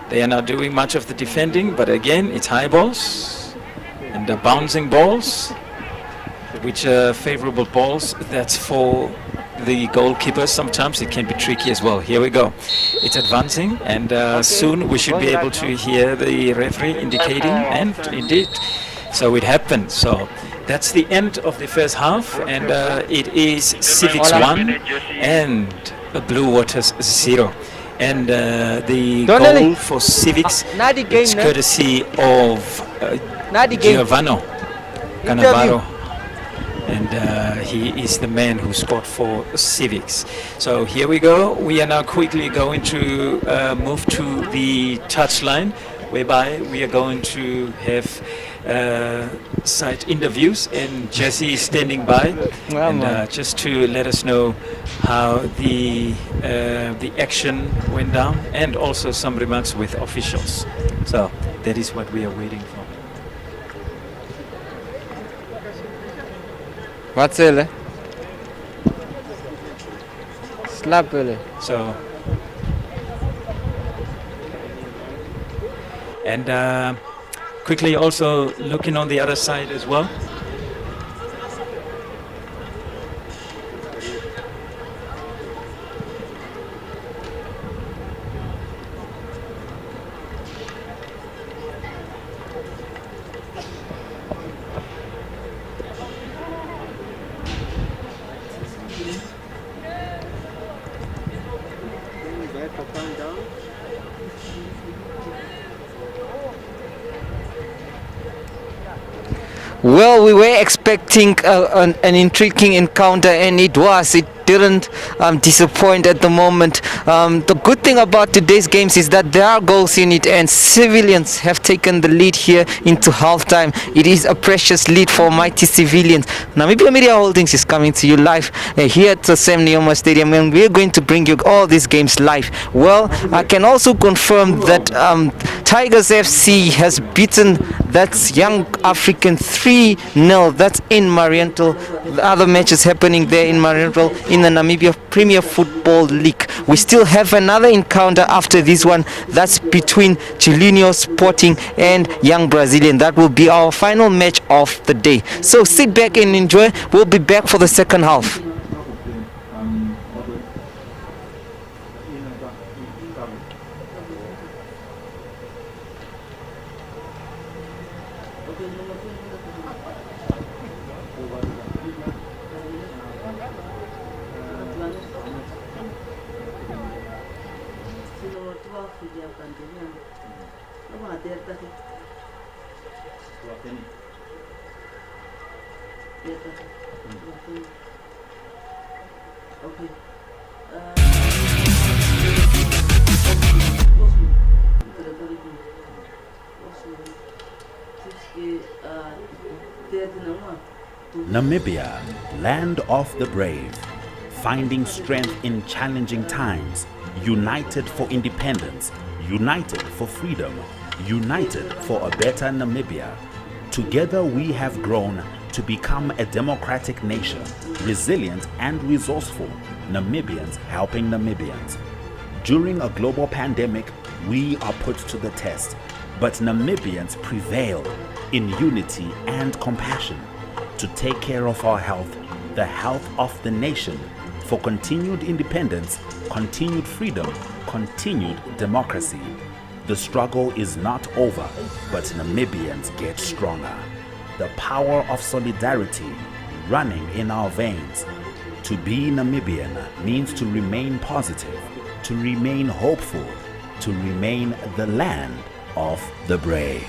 they are not doing much of the defending, but again, it's high balls and bouncing balls, which are favorable balls. That's for the goalkeeper. Sometimes it can be tricky as well. Here we go. It's advancing, and soon we should be able to hear the referee indicating, and indeed, so it happened. So that's the end of the first half, and it is Civics 1 and Blue Waters 0. And the goal for Civics is courtesy of Giovanni Cannavaro. And he is the man who scored for Civics. So here we go. We are now quickly going to move to the touchline whereby we are going to have site interviews, and Jesse is standing by, and just to let us know how the action went down, and also some remarks with officials. So that is what we are waiting for. What's it? Slap it. So, and quickly also looking on the other side as well. Well, we were expecting an intriguing encounter, and it was. It didn't disappoint at the moment. The good thing about today's games is that there are goals in it, and Civilians have taken the lead here into halftime. It is a precious lead for mighty Civilians. Namibia Media Holdings is coming to you live here at the Sam Nujoma Stadium, and we're going to bring you all these games live. Well, I can also confirm that Tigers FC has beaten that's Young African 3-0. That's in Mariental. The other matches happening there in Mariental in the Namibia Premier Football League. We still have another encounter after this one. That's between Chilinho Sporting and Young Brazilian. That will be our final match of the day. So sit back and enjoy. We'll be back for the second half. Namibia, land of the brave, finding strength in challenging times, united for independence, united for freedom, united for a better Namibia. Together we have grown to become a democratic nation, resilient and resourceful, Namibians helping Namibians. During a global pandemic, we are put to the test, but Namibians prevail in unity and compassion to take care of our health, the health of the nation, for continued independence, continued freedom, continued democracy. The struggle is not over, but Namibians get stronger. The power of solidarity running in our veins. To be Namibian means to remain positive, to remain hopeful, to remain the land of the brave.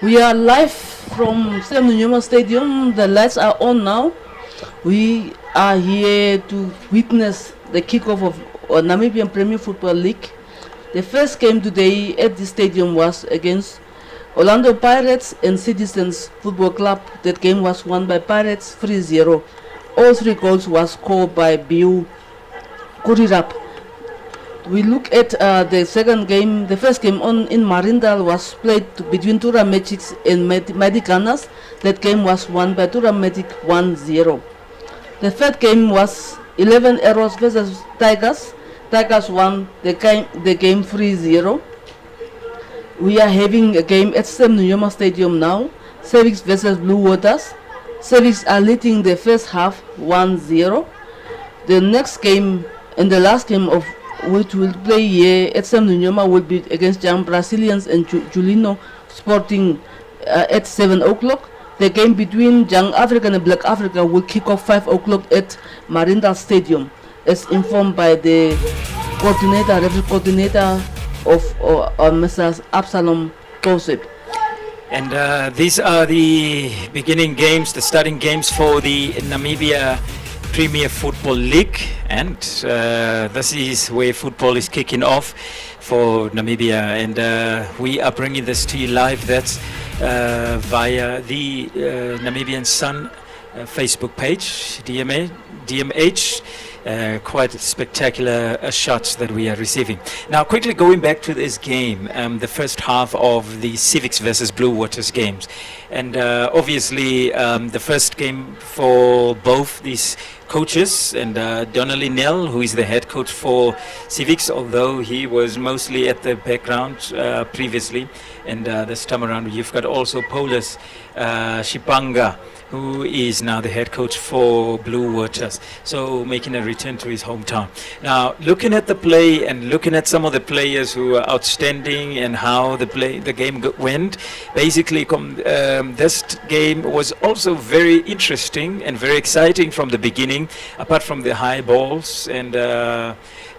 We are live from Sam Nujoma Stadium. The lights are on now. We are here to witness the kickoff of Namibia Premier Football League. The first game today at the stadium was against Orlando Pirates and Citizens Football Club. That game was won by Pirates 3-0. All 3 goals was scored by Biu Kurirap. We look at the second game. The first game in Marindal was played between Tura Magics and Medicanas. That game was won by Tura Magic 1-0. The third game was 11 Arrows versus Tigers. Tigers won the game 3-0. We are having a game at Sam Nujoma Stadium now. Civics versus Blue Waters. Civics are leading the first half 1-0. The next game and the last game of which will play here at Sam Nujoma will be against Young Brazilians and Julino Sporting at 7 o'clock. The game between Young African and Black Africa will kick off 5 o'clock at Marindal Stadium, as informed by the referee coordinator of Mr. Absalom Joseph. And these are the beginning games, the starting games for the Namibia Premier Football League, and this is where football is kicking off for Namibia, and we are bringing this to you live. That's via the Namibian Sun Facebook page, DMH. Quite spectacular shots that we are receiving. Now, quickly going back to this game, the first half of the Civics versus Blue Waters games. And obviously, the first game for both these coaches, and Donnelly Nell, who is the head coach for Civics, although he was mostly at the background previously. And this time around, you've got also Paulus Shipanga, who is now the head coach for Blue Waters, so making a return to his hometown. Now, looking at the play and looking at some of the players who are outstanding and how the game went, basically this game was also very interesting and very exciting from the beginning, apart from the high balls and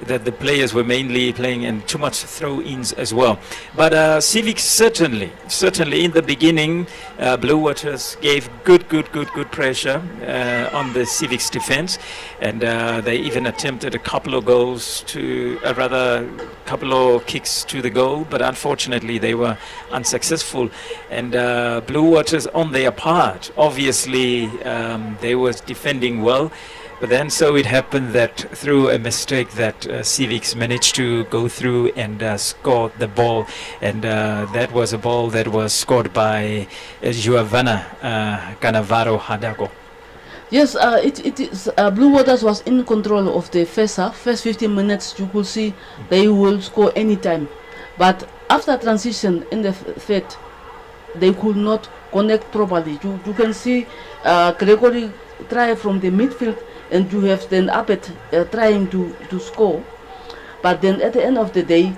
that the players were mainly playing and too much throw-ins as well. But Civics certainly in the beginning, Blue Waters gave good pressure on the Civics defense, and they even attempted a couple of goals couple of kicks to the goal, but unfortunately they were unsuccessful. And Blue Waters, on their part, obviously they were defending well. But then so it happened that through a mistake that Civics managed to go through and score the ball, and that was a ball that was scored by Giovanna Canavaro Hadago. Yes, it is. Blue Waters was in control of the first half. First 15 minutes, you could see they will score anytime. But after transition in the third, they could not connect properly. You can see Gregory try from the midfield, and you have then Abet trying to score. But then at the end of the day,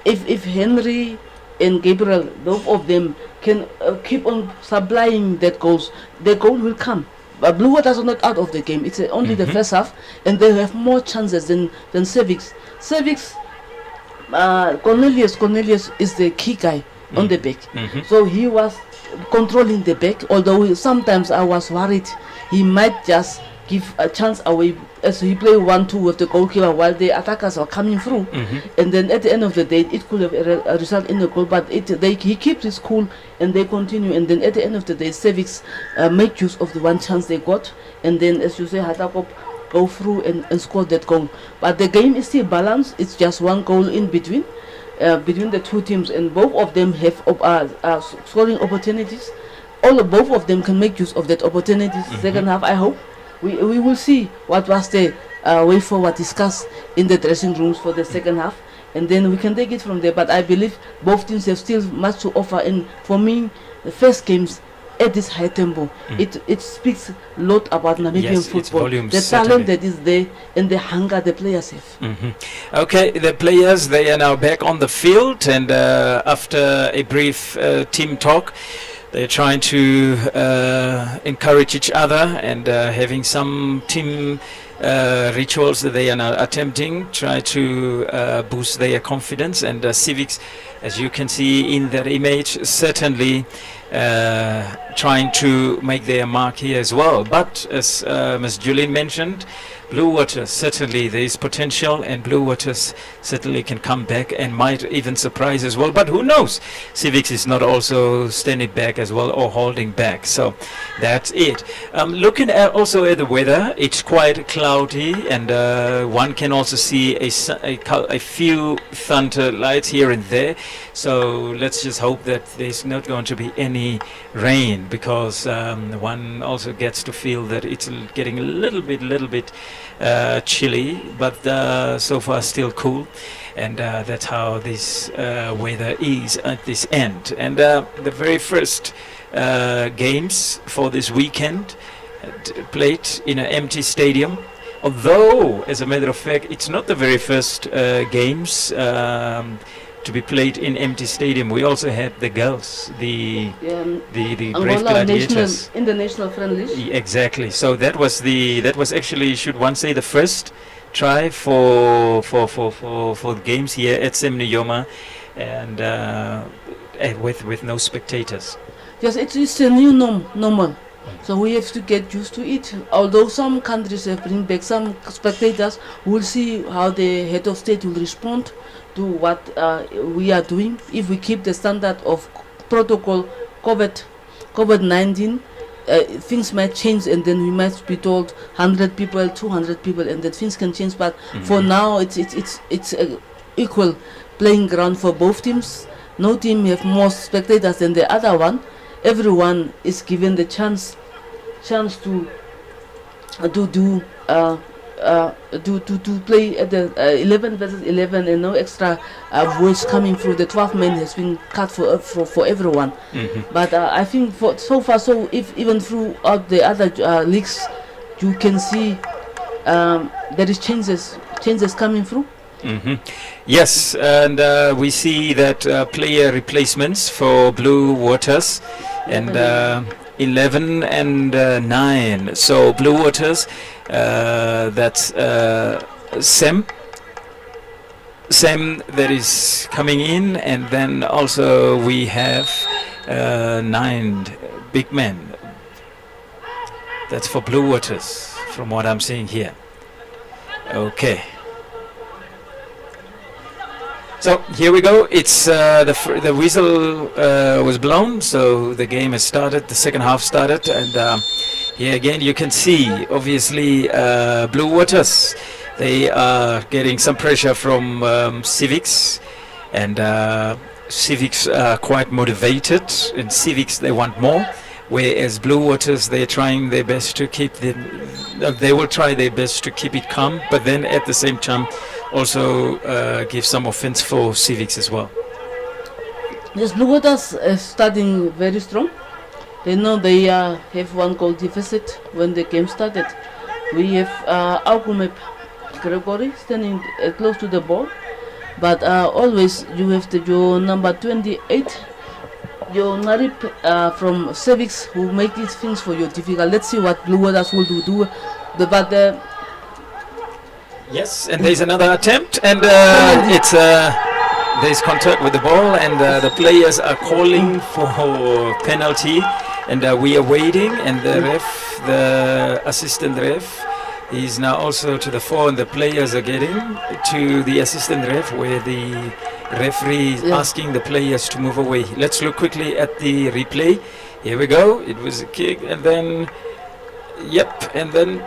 if Henry and Gabriel, both of them, can keep on supplying that goals, the goal will come. But Blue Waters are not out of the game. It's only the first half, and they have more chances than Civics. Civics, Cornelius is the key guy on the back. So he was controlling the back, although sometimes I was worried he might just give a chance away as he played 1-2 with the goalkeeper while the attackers are coming through, and then at the end of the day it could have resulted in a goal, but he keeps his cool and they continue, and then at the end of the day Civics make use of the one chance they got, and then as you say Hatakop go through and score that goal. But the game is still balanced. It's just one goal in between the two teams, and both of them have scoring opportunities. Both of them can make use of that opportunities. Second half, I hope we will see what was the way forward discussed in the dressing rooms for the second half, and then we can take it from there. But I believe both teams have still much to offer, and for me, the first games at this high tempo, it speaks a lot about Namibian football, the talent that is there and the hunger the players have. Okay, the players, they are now back on the field, and after a brief team talk, they're trying to encourage each other and having some team rituals that they are now attempting, try to boost their confidence. And Civics, as you can see in that image, certainly trying to make their mark here as well. But as Ms. Julian mentioned, Blue Waters, certainly there is potential, and Blue Waters certainly can come back and might even surprise as well. But who knows? Civics is not also standing back as well or holding back. So that's it. Looking at also at the weather, it's quite cloudy, and one can also see a few thunder lights here and there. So let's just hope that there's not going to be any rain, because one also gets to feel that it's getting a little bit chilly, but so far still cool. And that's how this weather is at this end. And the very first games for this weekend played in an empty stadium. Although, as a matter of fact, it's not the very first games to be played in empty stadium. We also had the girls, the Brave Gladiators, international friendlies. Exactly. So that was actually, should one say, the first try for the games here at Sam Nujoma, and with no spectators. Yes, it's a new normal. So we have to get used to it. Although some countries have bring back some spectators, we'll see how the head of state will respond to what we are doing. If we keep the standard of protocol COVID-19, things might change, and then we might be told 100 people, 200 people, and that things can change. But for now, it's equal playing ground for both teams. No team have more spectators than the other one. Everyone is given the chance to play at the 11 versus 11, and no extra voice coming through. The 12 men has been cut for everyone. But I think so far, if even throughout the other leagues, you can see there is changes coming through. Yes, and we see that player replacements for Blue Waters, and 11 and 9. So Blue Waters, that's Sam that is coming in, and then also we have 9 big men. That's for Blue Waters, from what I'm seeing here. Okay. So here we go. It's the whistle was blown, so the game has started. The second half started, and here again you can see, obviously, Blue Waters. They are getting some pressure from Civics, and Civics are quite motivated. In Civics, they want more. Whereas Blue Waters, they're trying their best to keep they will try their best to keep it calm, but then at the same time also give some offense for Civics as well. Yes, Blue Waters is starting very strong. They know they have 1 goal deficit when the game started. We have Aukumep Gregory standing close to the ball, but always you have your number 28, your Narip from Civics, who make these things for you difficult. Let's see what Blue Waters will do. Yes, and there's another attempt, and it's there's contact with the ball, and the players are calling for penalty, and we are waiting, and the assistant ref, is now also to the fore, and the players are getting to the assistant ref, where the referee is asking the players to move away. Let's look quickly at the replay. Here we go. It was a kick, and then and then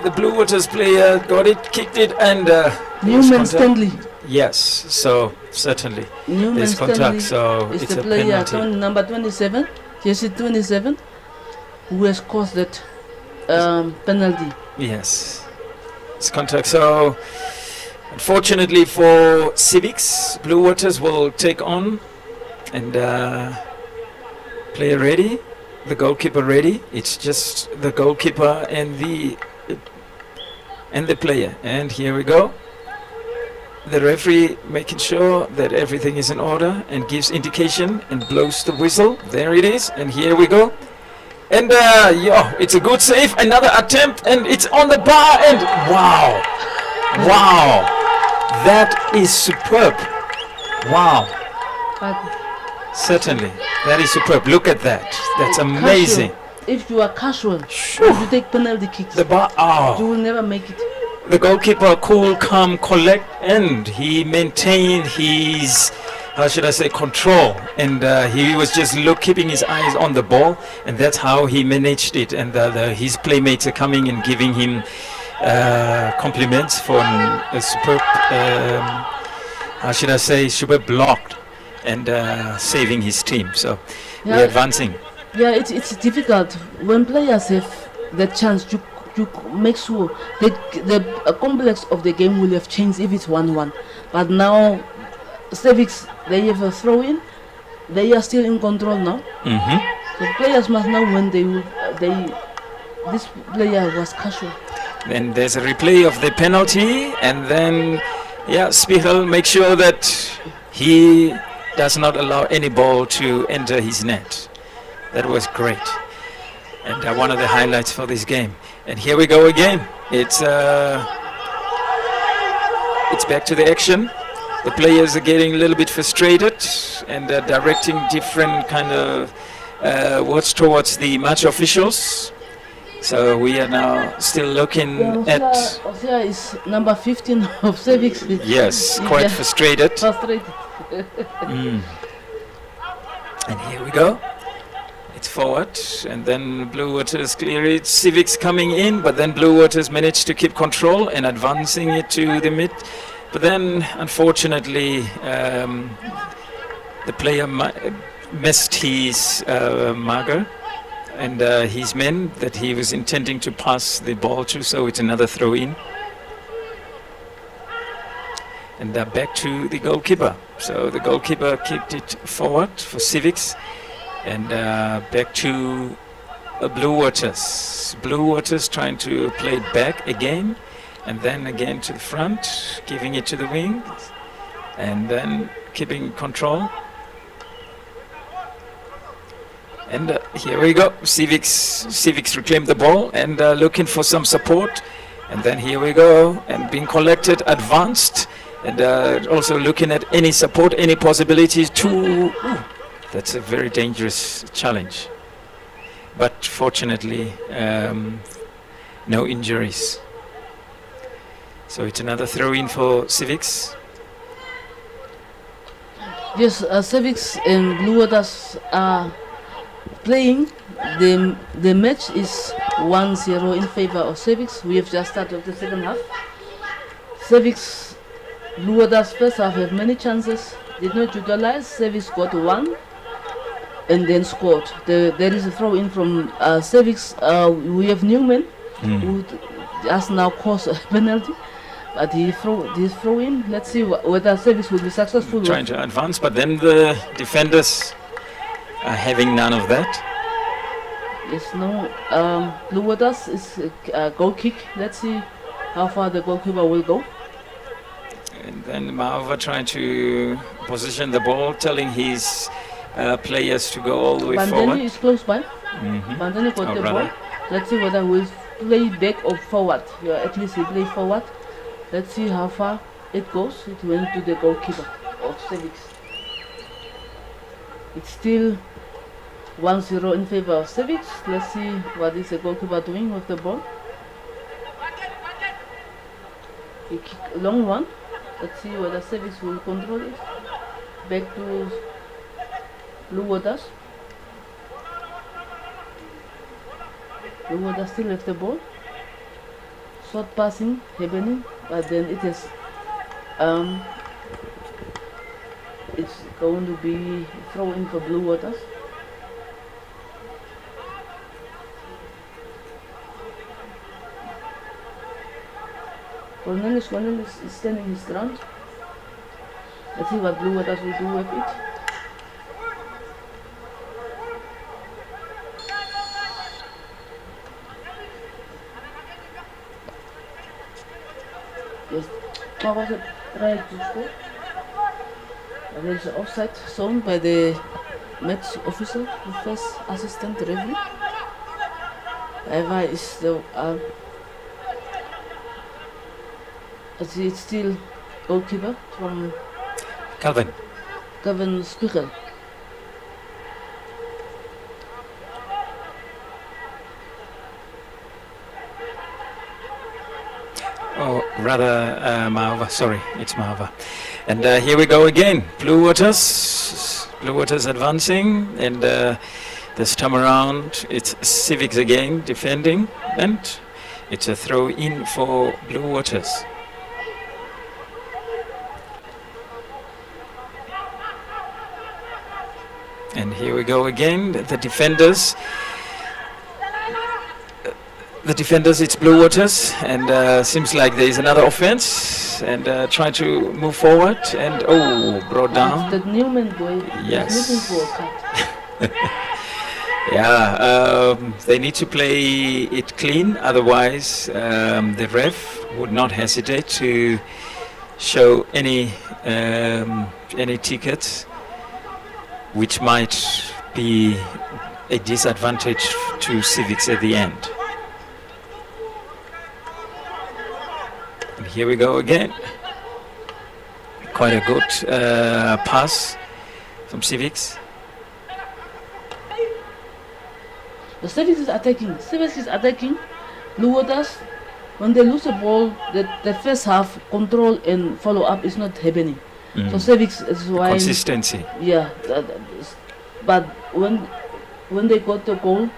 the Blue Waters player got it, kicked it, and Newman Stanley. Yes, so certainly Newman there's contact, so is it's the a player penalty. number 27, jersey 27, who has caused that penalty. Yes, it's contact. So unfortunately for Civics, Blue Waters will take on, and player ready, the goalkeeper ready. It's just the goalkeeper and the player. And here we go. The referee making sure that everything is in order and gives indication and blows the whistle. There it is. And here we go. And it's a good save. Another attempt, and it's on the bar. And wow, wow, that is superb. Wow, But certainly, that is superb. Look at that. That's amazing. if you are casual, Phew. you take penalty kicks. The bar. You Oh, will never make it. the goalkeeper, cool, calm, collect, and he maintained his, how should I say, control. And he was just keeping his eyes on the ball, and that's how he managed it. And his playmates are coming and giving him compliments for a superb, how should I say, superb blocked and saving his team. So Yeah. we're advancing. Yeah, it's difficult when players have the chance. You make sure the complex of the game will have changed if it's 1-1. But now, Civics, they have a throw in. They are still in control now. Hmm. So players must know when this player was casual. Then there's a replay of the penalty, and then Spiegel makes sure that he does not allow any ball to enter his net. That was great, and one of the highlights for this game. And here we go again. It's back to the action. The players are getting a little bit frustrated and directing different kind of words towards the match officials. So we are now still looking at. Osea is number 15 of Civics. Yes, quite Yeah. frustrated. Frustrated. And here we go. It's forward, and then Blue Waters clear it. Civics coming in, but then Blue Waters managed to keep control and advancing it to the mid. But then, unfortunately, the player missed his marker and his men that he was intending to pass the ball to, so it's another throw in. And back to the goalkeeper. So the goalkeeper kicked it forward for Civics. And back to Blue Waters. Blue Waters trying to play it back again, and then again to the front, giving it to the wing, and then keeping control. And here we go. Civics reclaim the ball and looking for some support. And then here we go, and being collected, advanced, and also looking at any support, any possibilities to. That's a very dangerous challenge, but fortunately no injuries. So it's another throw-in for Civics. Yes, Civics and Blue Waters are playing. The match is 1-0 in favor of Civics. We have just started the second half. Civics, Blue Waters first half have many chances, did not utilize. Civics got one and then scored. There is a throw in from Civics. We have Newman who just now caused a penalty, but he throw in. Let's see whether Civics will be successful. Trying to advance, but then the defenders are having none of that. Yes, no. Blue Waters is a goal kick. Let's see how far the goalkeeper will go. And then Maava trying to position the ball, telling his players to go all the way forward. Bandeni is close by. Bandeni got the ball. Let's see whether we'll play back or forward. Yeah, at least he play forward. Let's see how far it goes. It went to the goalkeeper of Civics. It's still 1-0 in favor of Civics. Let's see what is the goalkeeper doing with the ball. He kick a long one. Let's see whether Civics will control it. Back to Blue Waters. Blue Waters still have the ball. Short passing happening, but then it is it's going to be throw in for Blue Waters. Cornelius is standing his ground. Let's see what Blue Waters will do with it. Yes, what was it? Right to score. There is an offside zone by the match officer, the first assistant referee. Eva is the it's still goalkeeper from Calvin. Kevin Spiegel. Oh, rather Mahova. Sorry, it's Mahova. And here we go again. Blue Waters. Blue Waters advancing. And this time around, it's Civics again defending. And it's a throw in for Blue Waters. And here we go again. The defenders. It's Blue Waters, and seems like there is another offense, and try to move forward, and brought down. That Newman boy Yes. is looking for a cut. Yeah, they need to play it clean, otherwise the ref would not hesitate to show any tickets, which might be a disadvantage to Civics at the end. And here we go again. Quite a good pass from Civics. The Civics is attacking. Civics is attacking. Blue Waters, when they lose the ball, the first half control and follow up is not happening. So Civics is why. Consistency. Yeah, but when they got the goal,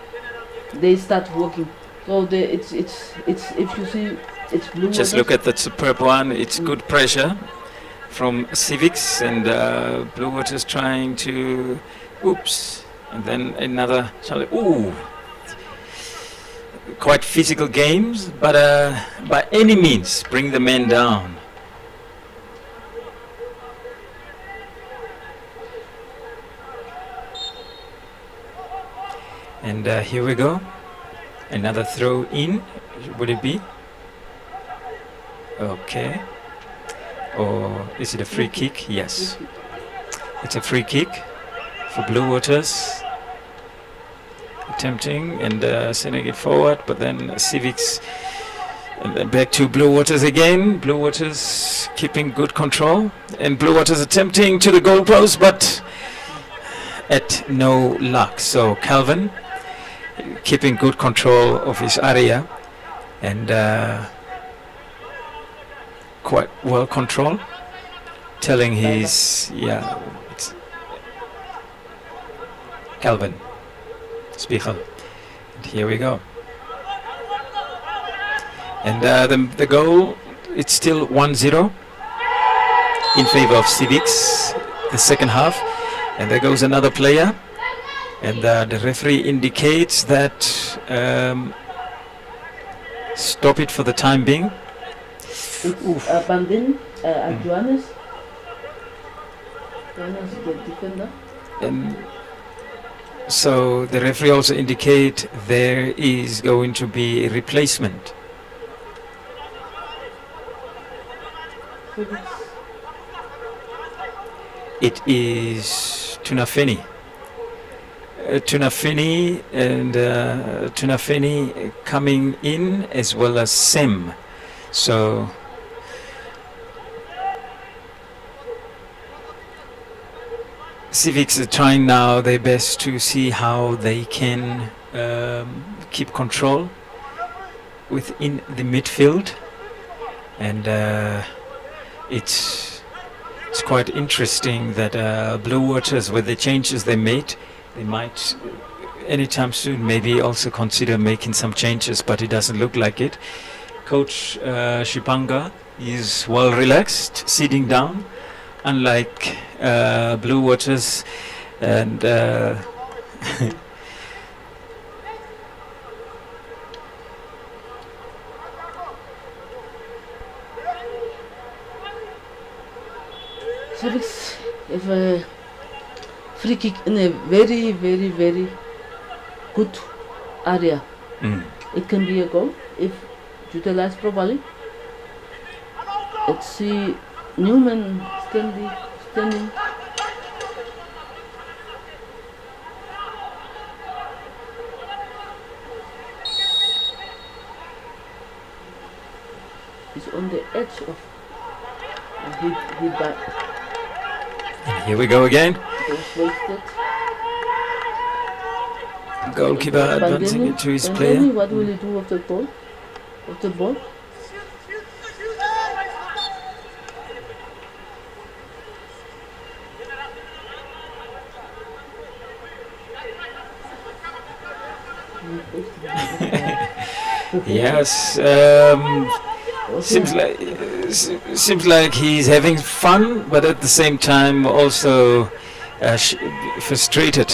they start working. So it's if you see, it's Blue Waters. Just look at that superb one. It's good pressure from Civics, and Blue Waters trying to, and then another. Quite physical games, but by any means bring the men down. And here we go. Another throw in. Would it be? Okay. Or is it a free kick? Yes. It's a free kick for Blue Waters. Attempting and sending it forward, but then Civics, and then back to Blue Waters again. Blue Waters keeping good control, and Blue Waters attempting to the goalpost, but at no luck. So Calvin keeping good control of his area, and quite well controlled, telling his it's Calvin Spiegel. And here we go. And the goal, it's still 1-0 in favor of Civics, the second half. And there goes another player. And the referee indicates that stop it for the time being. It's Bandin, Johannes. Johannes, the defender. And so the referee also indicate there is going to be a replacement. It is Tunafeni. Tunafeni and Tunafeni coming in, as well as Sem. So Civics are trying now their best to see how they can keep control within the midfield, and it's quite interesting that Blue Waters, with the changes they made, they might anytime soon maybe also consider making some changes, but it doesn't look like it. Coach Shipanga is well relaxed, sitting down, unlike Blue Waters, and Civics have a free kick in a very, very, very good area. It can be a goal if utilized properly. Let's see Newman standing. on the edge of he back. Here we go again. It was wasted. Goalkeeper advancing into his Pandeni, player. what will he do with the ball? With the ball? Yes, seems like he's having fun, but at the same time also frustrated.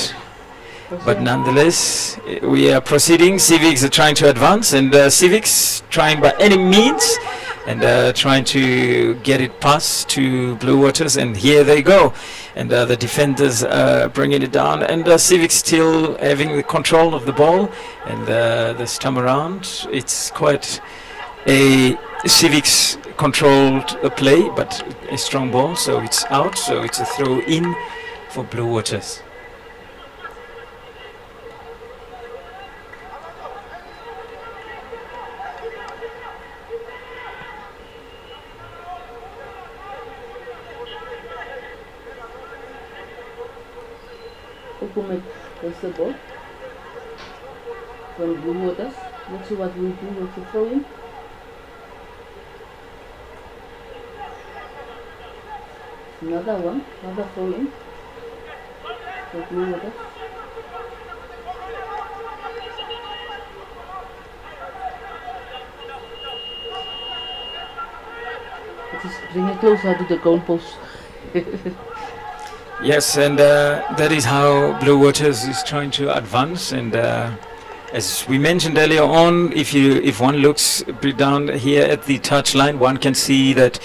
But nonetheless, we are proceeding. Civics are trying to advance, and Civics trying by any means, and trying to get it past to Blue Waters, and here they go. And the defenders bringing it down, and Civics still having the control of the ball. And this time around, it's quite a Civics controlled play, but a strong ball, so it's out. So it's a throw in for Blue Waters. Hukumet has the ball from Blue Waters. Let's see what we do with the throw in. Another one, another throw in for Blue Waters. Just bring it closer to the goal post. Yes, and that is how Blue Waters is trying to advance. And as we mentioned earlier on, if one looks down here at the touchline, one can see that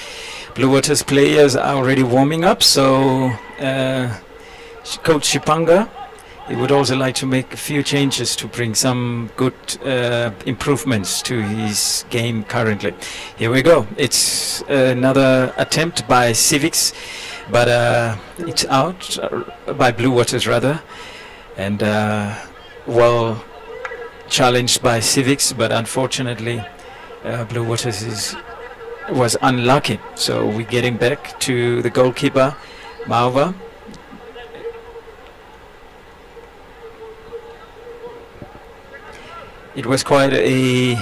Blue Waters players are already warming up. So Coach Shipanga, he would also like to make a few changes to bring some good improvements to his game currently. Here we go. It's another attempt by Civics, but it's out by Blue Waters rather, and well challenged by Civics, but unfortunately Blue Waters was unlucky. So we're getting back to the goalkeeper, Mauva. It was quite an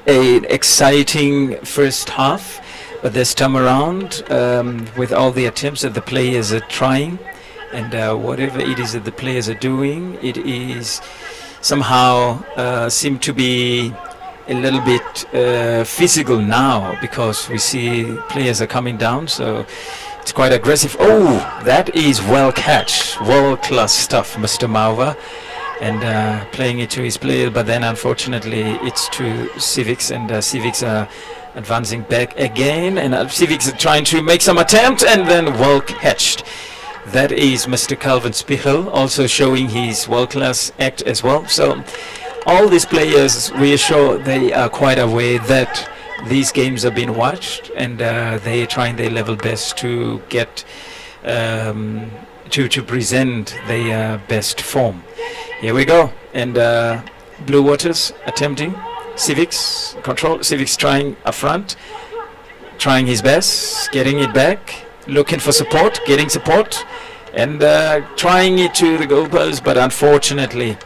exciting first half, but this time around, with all the attempts that the players are trying, and whatever it is that the players are doing, it is somehow seem to be a little bit physical now, because we see players are coming down, so it's quite aggressive. Oh, that is well catch, world class stuff, Mr. Mauva, and playing it to his player, but then unfortunately it's to Civics, and Civics are advancing back again, and Civics are trying to make some attempt, and then well catched. That is Mr. Calvin Spichel, also showing his world-class act as well. So all these players, we are sure they are quite aware that these games are being watched, and they are trying their level best to get to present their best form. Here we go, and Blue Waters attempting. Civics control. Civics trying up front, trying his best, getting it back, looking for support, getting support, and trying it to the goalpost, but unfortunately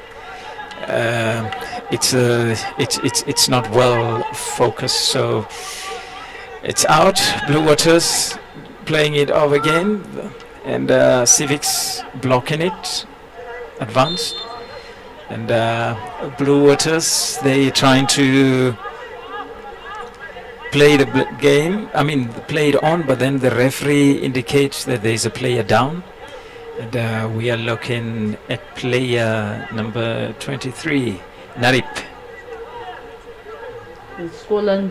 it's not well focused, so it's out. Blue Waters playing it off again, and Civics blocking it, advanced, and Blue Waters, they trying to play the game, play it on, but then the referee indicates that there's a player down, and we are looking at player number 23, Narip. The scoreline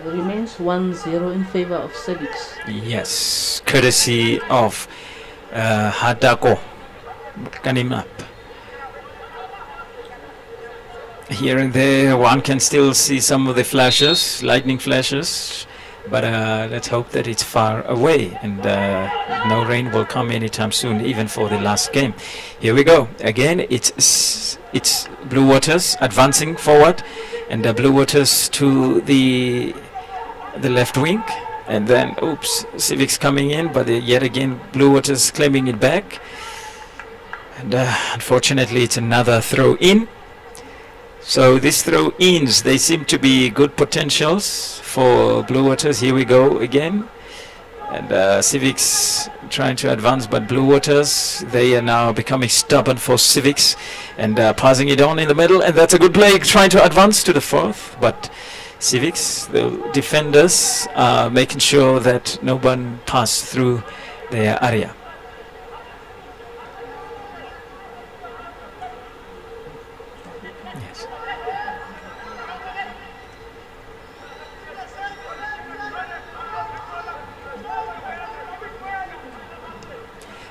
remains 1-0 in favor of Civics. Yes, courtesy of Hadako Kanimap. Here and there one can still see some of the flashes, lightning flashes, but let's hope that it's far away and no rain will come anytime soon, even for the last game. Here we go again. It's Blue Waters advancing forward, and Blue Waters to the left wing, and then oops, Civics coming in, but yet again Blue Waters claiming it back, and unfortunately it's another throw in. So these throw-ins, they seem to be good potentials for Blue Waters. Here we go again. And Civics trying to advance, but Blue Waters, they are now becoming stubborn for Civics and passing it on in the middle. And that's a good play, trying to advance to the fourth. But Civics, the defenders, are making sure that no one passed through their area.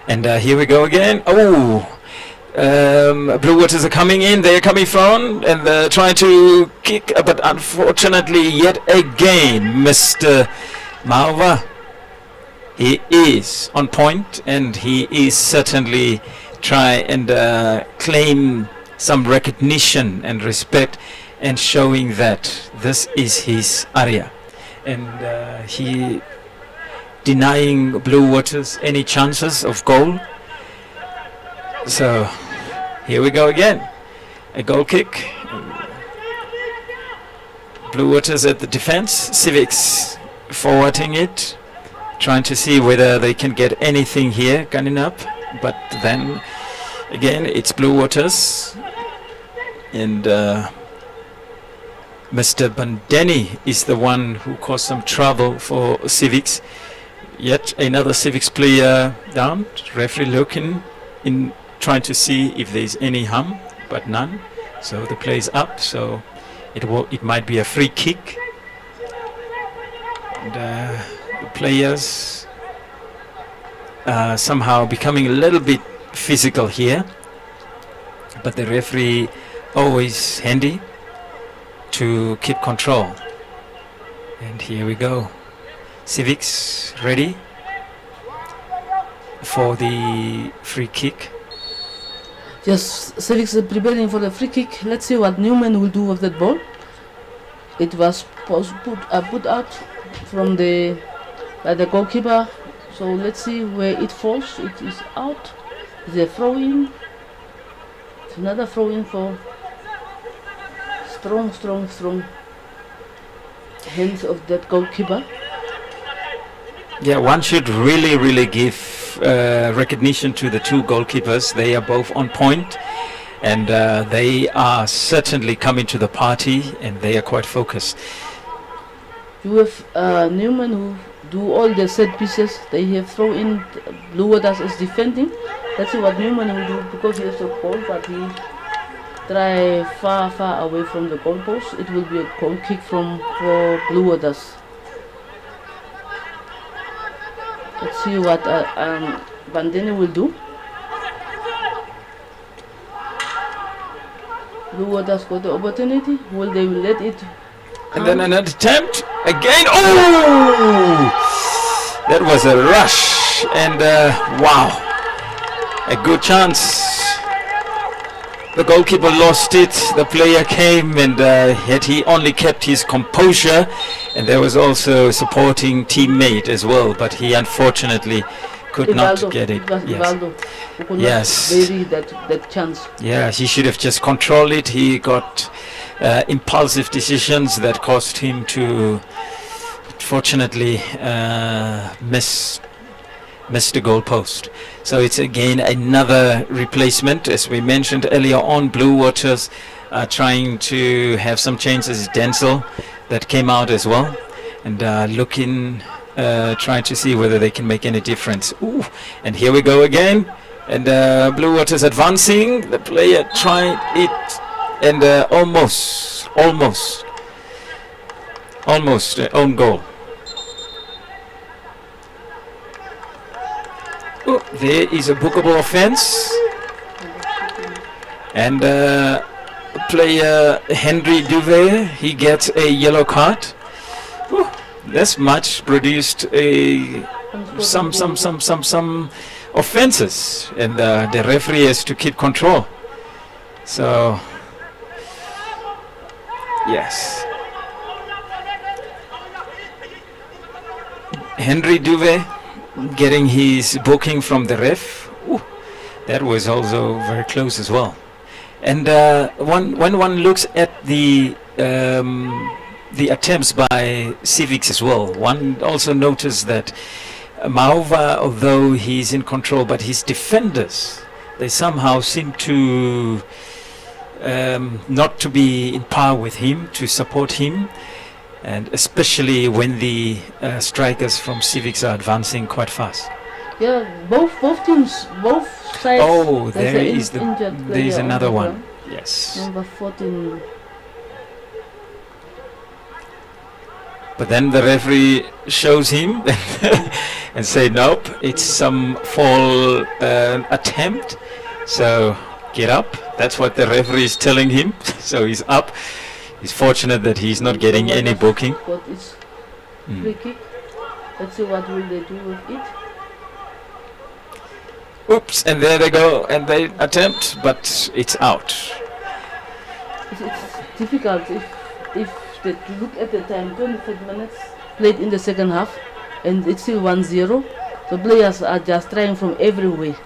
And here we go again. Oh, Blue Waters are coming in. They're coming from and they're trying to kick, but unfortunately, yet again, Mr. Malva, he is on point, and he is certainly try and claim some recognition and respect, and showing that this is his area, and he denying Blue Waters any chances of goal. So here we go again, a goal kick. Blue Waters at the defense, Civics forwarding it, trying to see whether they can get anything here, gunning up, but then again it's Blue Waters, and Mr. Bandeni is the one who caused some trouble for Civics. Yet another Civics player down. Referee looking in, trying to see if there's any harm, but none. So the play is up. So it might be a free kick. And the players somehow becoming a little bit physical here, but the referee always handy to keep control. And here we go. Civics ready for the free kick. Yes, Civics is preparing for the free kick. Let's see what Newman will do with that ball. It was put out from by the goalkeeper. So let's see where it falls. It is out. It's a throw in. It's another throw in for strong hands of that goalkeeper. Yeah, one should really give recognition to the two goalkeepers. They are both on point, and they are certainly coming to the party, and they are quite focused. You have Newman who do all the set pieces. They have throw in. Blue Waters is defending. Let's see what Newman will do, because he has a goal, but he try far away from the goalpost. It will be a goal kick for Blue Waters. Let's see what Bandeni will do. Blue Waters got the opportunity. Will they let it? And then another attempt again. Oh, that was a rush, and wow, a good chance. The goalkeeper lost it. The player came, and yet he only kept his composure. And there was also a supporting teammate as well, but he unfortunately could not get it. Yes. Yes. Bury that chance. Yeah, he should have just controlled it. He got impulsive decisions that caused him to, fortunately, miss the goalpost. So it's again another replacement. As we mentioned earlier on, Blue Waters are trying to have some changes. Denzel that came out as well, and trying to see whether they can make any difference. Ooh, and here we go again, and Blue Waters advancing. The player tried it, and almost own goal. Oh, there is a bookable offense, and player Henry Duvet, he gets a yellow card. Ooh, this match produced some offenses, and the referee has to keep control. So, yes. Henry Duve getting his booking from the ref. Ooh, that was also very close as well. And when one looks at the attempts by Civics as well, one also noticed that Maova, although he's in control, but his defenders, they somehow seem to not to be in par with him, to support him, and especially when the strikers from Civics are advancing quite fast. Yeah, both teams, both sides. Oh, there there's is injured there is player on another the one. ground. Yes. Number 14. But then the referee shows him and say, nope, it's some fall attempt. So get up. That's what the referee is telling him. So he's up. He's fortunate that he's not getting any booking. But it's free kick. Let's see what will they do with it. Oops, and there they go, and they attempt, but it's out. It's difficult if they look at the time, 25 minutes played in the second half, and it's still 1-0. The players are just trying from everywhere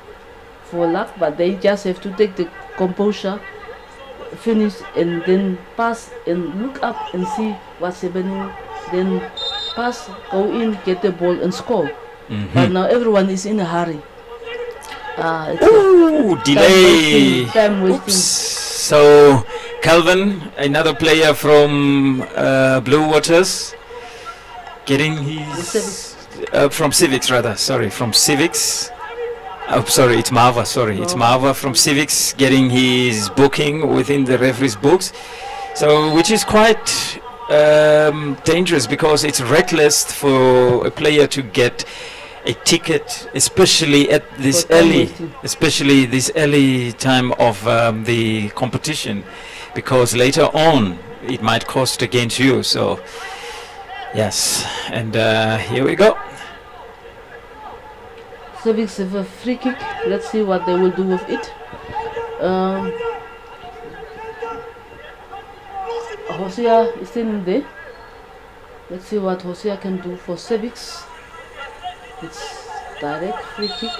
for luck, but they just have to take the composure, finish, and then pass and look up and see what's happening. Then pass, go in, get the ball, and score. But now everyone is in a hurry. Ooh, delay. Time wasting. Oops. So Calvin, another player from Blue Waters, getting his from Civics rather. Sorry, from Civics. Oh, sorry, it's Mava. Sorry, it's Mava from Civics getting his booking within the referee's books. So, which is quite dangerous because it's reckless for a player to get a ticket, especially at this early time of the competition, because later on it might cost against you. So yes, and here we go. Civics have a free kick. Let's see what they will do with it. Hosea is still in there. Let's see what Hosea can do for Civics. It's direct free kick.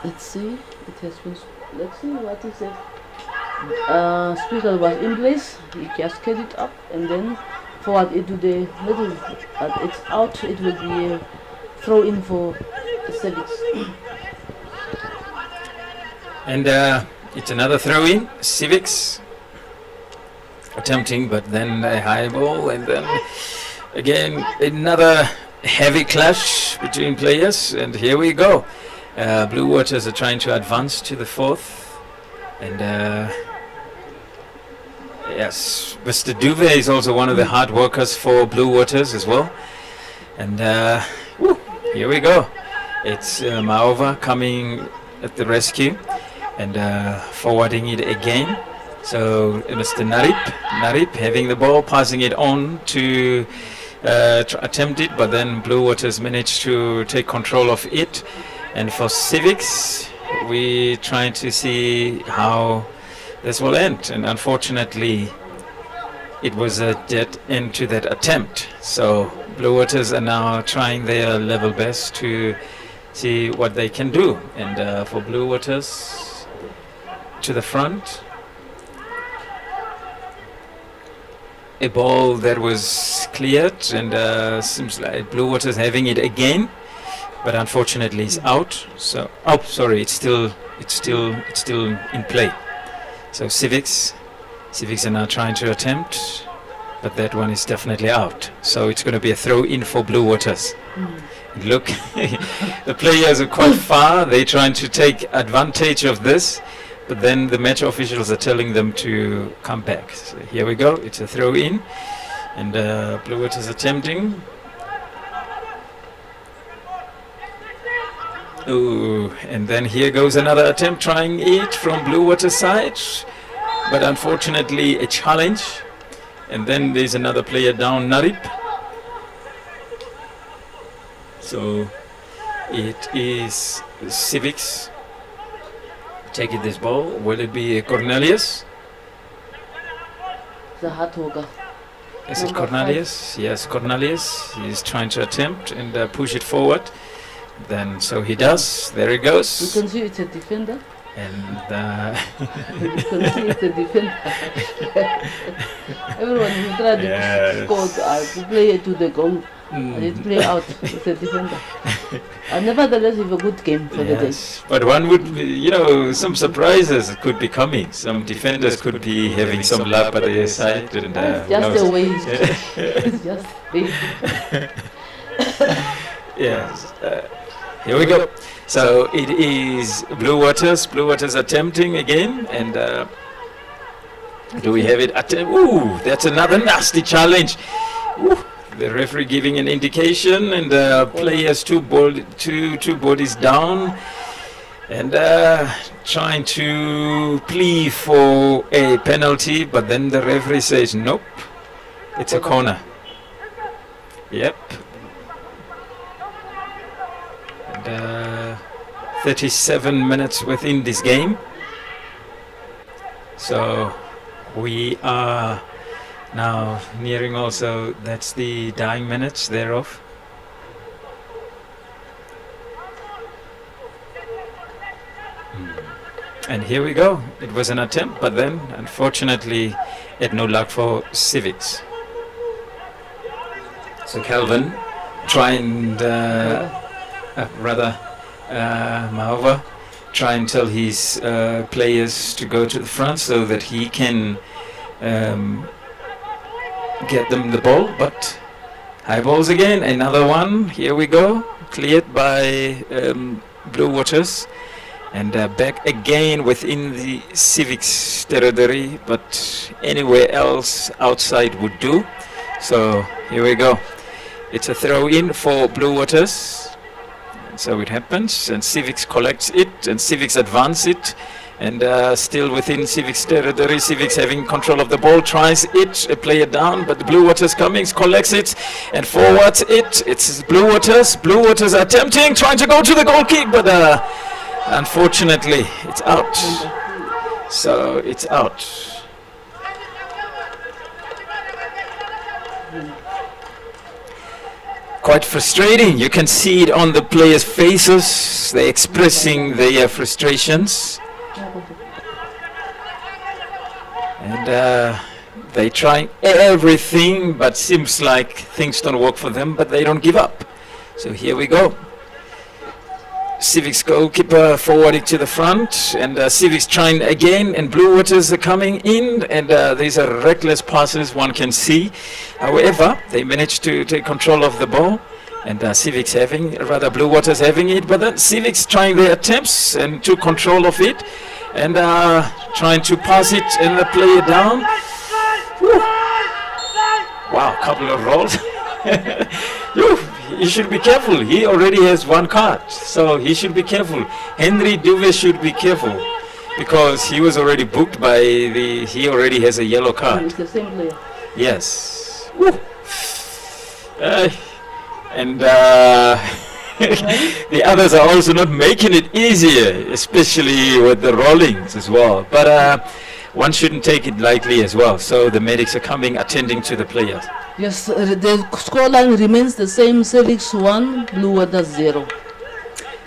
Let's see. It has been. Let's see what he said. Speaker was in place. He just get it up and then forward it to the middle. But it's out. It will be a throw in for the Civics. And it's another throw in. Civics attempting, but then a high ball, and then again another heavy clash between players, and here we go. Blue Waters are trying to advance to the fourth, and yes, Mr. Duve is also one of the hard workers for Blue Waters as well, and here we go. It's Maova coming at the rescue and forwarding it again. So Mr. Narip having the ball, passing it on to attempt it, but then Blue Waters managed to take control of it. And for Civics, we trying to see how this will end, and unfortunately it was a dead end to that attempt. So Blue Waters are now trying their level best to see what they can do, and for Blue Waters to the front, a ball that was cleared, and seems like Blue Waters having it again, but unfortunately it's out. So sorry, it's still in play. So Civics are now trying to attempt, but that one is definitely out. So it's going to be a throw in for Blue Waters. Look, the players are quite far. They're trying to take advantage of this, but then the match officials are telling them to come back. So here we go. It's a throw in, and Blue Waters attempting. Ooh, and then here goes another attempt, trying it from Blue Water side, but unfortunately a challenge. And then there's another player down, Narip. So it is Civics taking this ball. Will it be Cornelius? The hard worker. Is it Number Cornelius? Yes, Cornelius. He's trying to attempt and push it forward. Then so he does. There he You goes. can see it's a defender. And You can see it's a defender. Everyone who tried Yes. to score to play it to the goal, and it play out. It's a defender. Nevertheless, it's a good game for the day. yes, but one would, some surprises could be coming. Some defenders could be having some luck at their side. And, It's who just knows? the way. It's just the way. Yes. Here we go. So it is Blue Waters. Blue Waters attempting again. And do we have it? Ooh, that's another nasty challenge. Ooh, the referee giving an indication, and players two bodies down, and trying to plead for a penalty, but then the referee says nope, it's a corner. Yep. And 37 minutes within this game. So we are now nearing also, that's the dying minutes thereof. And here we go. It was an attempt, but then unfortunately had no luck for Civics. So Calvin try and Mahova try and tell his players to go to the front so that he can get them the ball, but high balls again, another one, here we go, cleared by Blue Waters, and back again within the Civics territory, but anywhere else outside would do. So here we go, it's a throw in for Blue Waters. So it happens, and Civics collects it, and Civics advance it, and still within Civics territory, Civics having control of the ball, tries it, a player down, but the Blue Waters coming, collects it, and forwards it. It's Blue Waters. Blue Waters attempting, trying to go to the goal kick, but unfortunately, it's out. So it's out. Quite frustrating. You can see it on the players' faces. They're expressing their frustrations. And they're trying everything, but seems like things don't work for them, but they don't give up. So here we go. Civics goalkeeper forwarding to the front, and Civics trying again, and Blue Waters are coming in, and these are reckless passes one can see. However, they managed to take control of the ball, and Civics Blue Waters having it, but then Civics trying their attempts and took control of it, and trying to pass it and play it down. Whew. Wow, couple of rolls. He should be careful. He already has one card, so he should be careful. Henry Duve should be careful because he was already booked by he already has a yellow card. It's the same player. Yes. And the others are also not making it easier, especially with the rollings as well. But one shouldn't take it lightly as well. So the medics are coming, attending to the players. Yes, the scoreline remains the same. Civics 1, Blue Waters 0.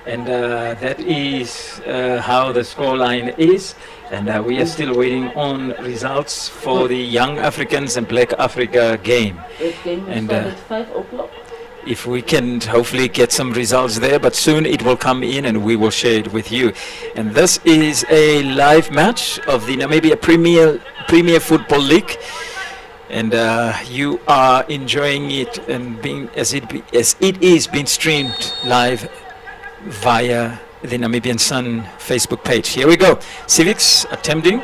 And that is how the scoreline is. And we are still waiting on results for the Young Africans and Black Africa game. The game will And, start at 5 o'clock. If we can hopefully get some results there, but soon it will come in and we will share it with you. And this is a live match of the Namibia Premier Football League. And you are enjoying it and being as it is being streamed live via the Namibian Sun Facebook page. Here we go. Civics attempting,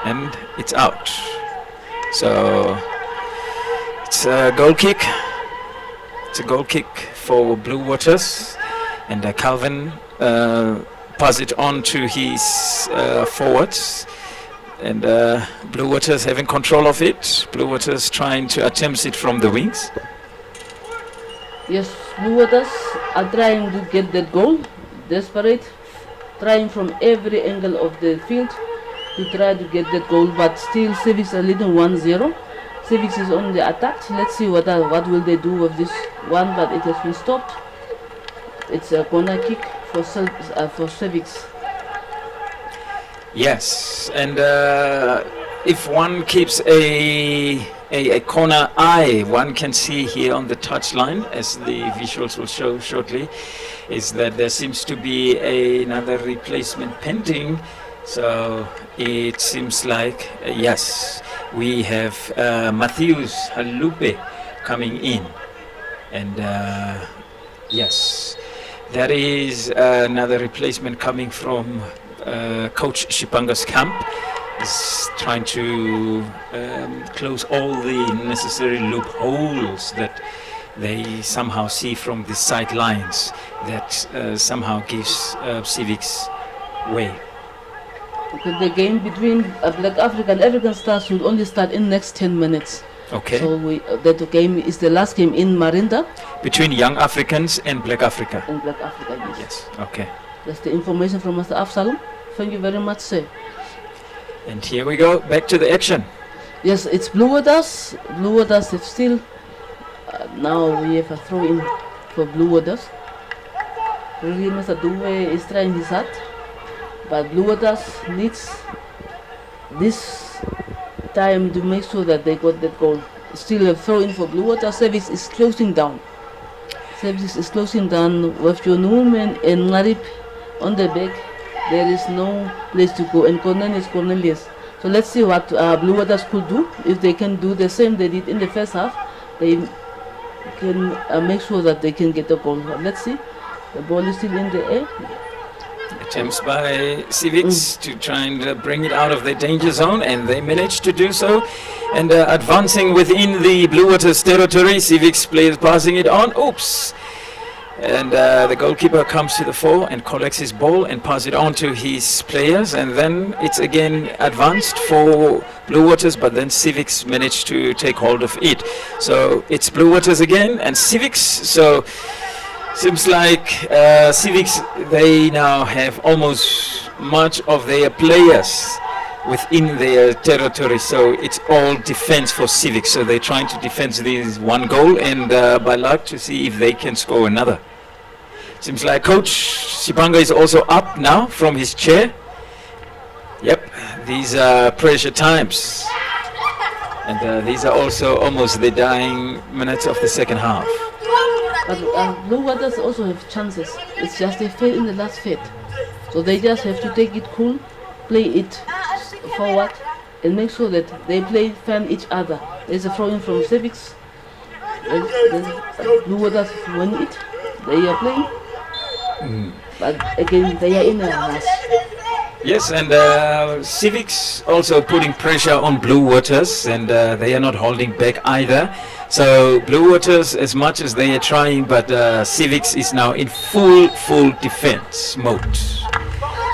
and it's out. So it's a goal kick. It's a goal kick for Blue Waters, and Calvin pass it on to his forwards. And Blue Waters having control of it. Blue Waters trying to attempt it from the wings. Yes, Blue Waters are trying to get that goal, desperate, trying from every angle of the field to try to get that goal, but still Civics are leading 1-0. Civics is on the attack. Let's see what will they do with this one, but it has been stopped. It's a corner kick for Civics. Yes, and if one keeps a corner eye, one can see here on the touchline, as the visuals will show shortly, is that there seems to be another replacement pending. So it seems like, yes, we have Matthews Halupe coming in. And yes, that is another replacement coming from Coach Shipanga's camp. Is trying to close all the necessary loopholes that they somehow see from the sidelines that somehow gives Civics way. Okay, the game between Black Africa and African Stars will only start in next 10 minutes. Okay. So that game is the last game in Marinda. Between Young Africans and Black Africa. And Black Africa, yes. Yes. Okay. That's the information from Mr. Afsalom. Thank you very much, sir. And here we go, back to the action. Yes, it's Blue Waters. Blue Waters have still. Now we have a throw in for Blue Waters. Really, Mr. Duwe is trying his hard, but Blue Waters needs this time to make sure that they got that goal. Still a throw in for Blue Waters. Service is closing down. Service is closing down with your Newman and Narip on the back. There is no place to go, and Cornelius. So let's see what Blue Waters could do. If they can do the same they did in the first half, they can make sure that they can get a goal. Let's see. The ball is still in the air. Attempts by Civics to try and bring it out of the danger zone, and they managed to do so. And advancing within the Blue Waters territory, Civics players passing it on. Oops! And the goalkeeper comes to the fore and collects his ball and passes it on to his players, and then it's again advanced for Blue Waters, but then Civics managed to take hold of it. So it's Blue Waters again and Civics. So seems like Civics, they now have almost much of their players within their territory, so it's all defense for Civics. So they're trying to defend this one goal, and by luck to see if they can score another. Seems like Coach Sibanga is also up now from his chair. Yep, these are pressure times, and these are also almost the dying minutes of the second half. But Blue Waters also have chances. It's just they fail in the last third, so they just have to take it cool, play it forward, and make sure that they fan each other. There's a throw in from Civics. Blue Waters win it. They are playing, but again they are in a rush. Yes, and Civics also putting pressure on Blue Waters, and they are not holding back either. So Blue Waters, as much as they are trying, but Civics is now in full defense mode.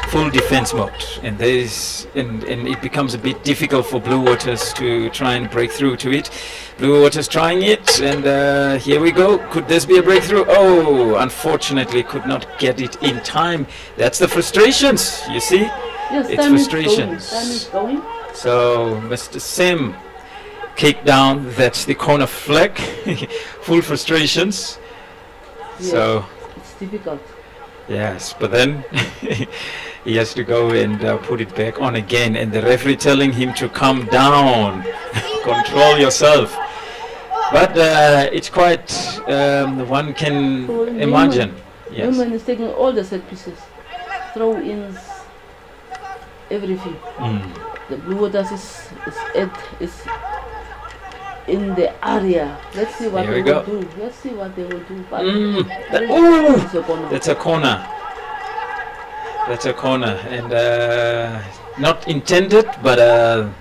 Full defense mode, and it becomes a bit difficult for Blue Waters to try and break through to it. Blue Waters trying it, and here we go. Could this be a breakthrough? Oh, unfortunately could not get it in time. That's the frustrations, you see? Yes, it's frustrations. Time is going. So Mr. Sam kicked down, that's the corner flag. Full frustrations. Yes, so it's difficult. Yes, but then he has to go and put it back on again, and the referee telling him to calm down, control yourself. But it's quite, one can imagine. Yes. Women is taking all the set pieces, throw-ins, everything. The Blue Waters is in the area. Let's see what they will do. Let's see what they will do. That's a corner. That's a corner, and not intended, but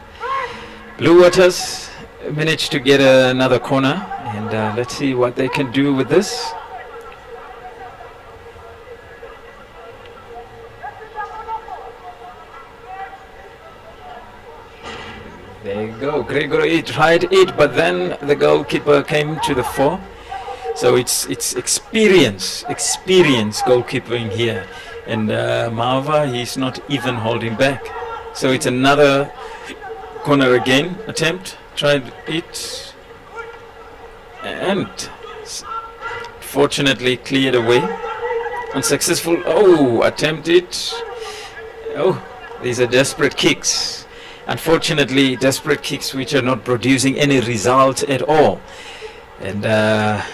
Blue Waters managed to get another corner, and let's see what they can do with this. There you go. Gregory tried it, but then the goalkeeper came to the fore. So it's experience goalkeeping here. And Mava, he's not even holding back. So it's another corner again, attempt, tried it, and fortunately cleared away. Unsuccessful, attempted. These are desperate kicks. Unfortunately, desperate kicks which are not producing any result at all. And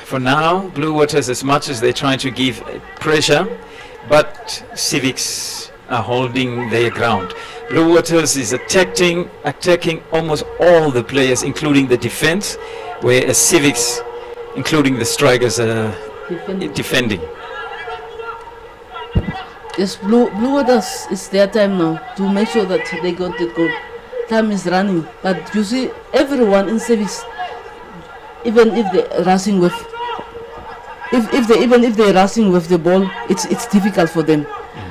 for now, Blue Waters, as much as they're trying to give pressure, but Civics are holding their ground. Blue Waters is attacking almost all the players, including the defense, whereas Civics, including the strikers, are defending. Yes, Blue Waters, it's their time now to make sure that they got the goal. Time is running, but you see, everyone in Civics, even if they're rushing with, if they're rushing with the ball, it's difficult for them,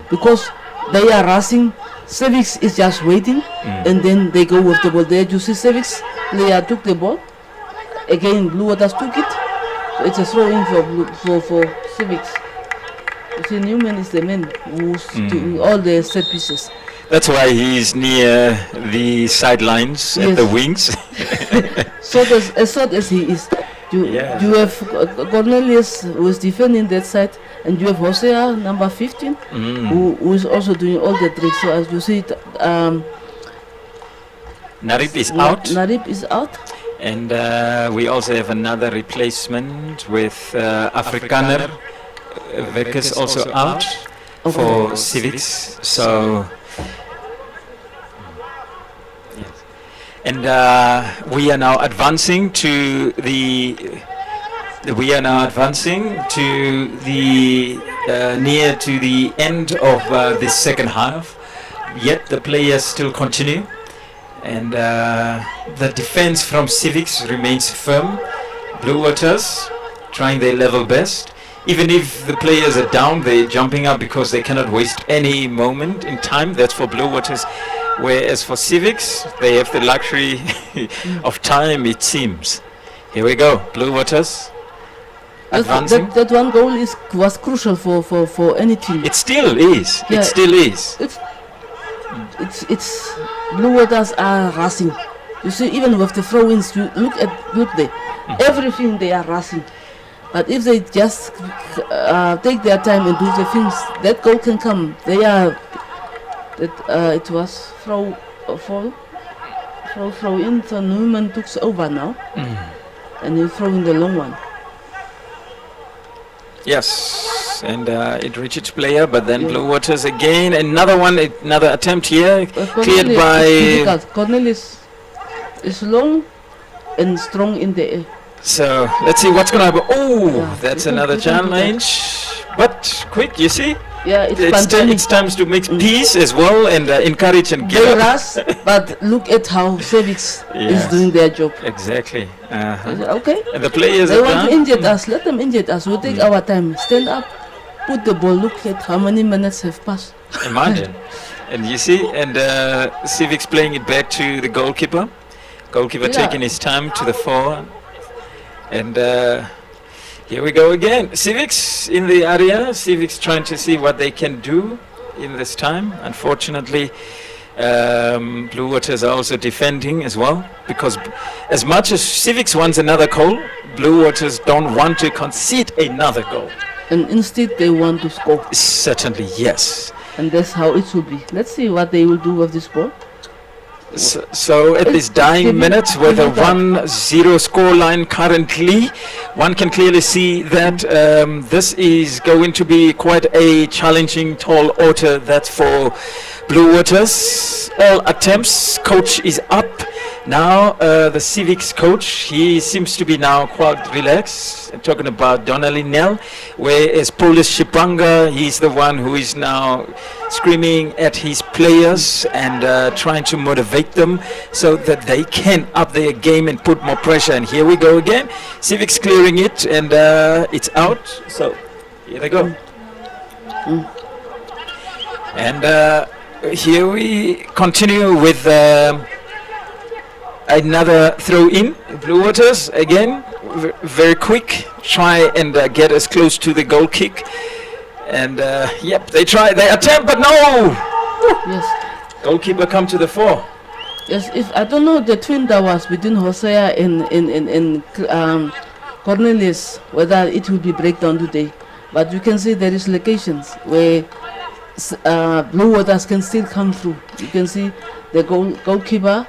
because they are rushing. Civics is just waiting, and then they go with the ball. There you see Civics player took the ball. Again, Blue Waters took it. So it's a throw in for Civics. You see, Newman is the man who's doing all the set pieces. That's why he's near the sidelines at the wings. So as short as he is, you have Cornelius who is defending that side, and you have Hosea, number 15, who is also doing all the tricks. So as you see, Narib is out. Narib is out. And we also have another replacement with Afrikaner. Vekas also out for Civics. So, and we are now advancing to the. We are now advancing to the near to the end of this second half. Yet the players still continue, and the defense from Civics remains firm. Blue Waters trying their level best. Even if the players are down, they're jumping up because they cannot waste any moment in time. That's for Blue Waters. Whereas for Civics, they have the luxury of time, it seems. Here we go, Blue Waters. That one goal was crucial for any team. It still is. Yeah, it still is. It's Blue Waters are rushing. You see, even with the throw-ins, you look there. Everything they are rushing. But if they just take their time and do the things, that goal can come. They are. It was throw in. So Newman took over now, and he's throwing the long one. Yes, and it reached its player, but then Blue Waters again, another attempt here, cleared by. Cornelius is long and strong in the air. So let's see what's going to happen. That's another challenge, but quick, you see. Yeah, it's time to make peace as well and encourage and get up. Rush, but look at how Civics is doing their job. Exactly. Okay. And the players they want to injure us. Let them injure us. We'll take our time. Stand up, put the ball. Look at how many minutes have passed. Imagine. And you see, and Civics playing it back to the goalkeeper. Goalkeeper taking his time to the fore. And here we go again. Civics in the area. Civics trying to see what they can do in this time. Unfortunately, Blue Waters are also defending as well, because as much as Civics wants another goal, Blue Waters don't want to concede another goal. And instead they want to score. Certainly, yes. And that's how it should be. Let's see what they will do with this ball. So at this dying minutes, with a 1-0 scoreline currently, one can clearly see that this is going to be quite a challenging tall order. That's for Blue Waters. All attempts, coach is up. Now the Civics coach, he seems to be now quite relaxed. I'm talking about Donnelly Nell, whereas Paulus Shipanga, he's the one who is now screaming at his players and trying to motivate them so that they can up their game and put more pressure. And here we go again. Civics clearing it, and it's out. So here they go. And here we continue with another throw in. Blue Waters again very quick, try and get as close to the goal kick. And yep, they attempt, but no! Yes. Goalkeeper come to the fore. Yes, if I don't know the twin that was between Hosea and Cornelius, whether it will be breakdown today. But you can see there is locations where Blue Waters can still come through. You can see the goalkeeper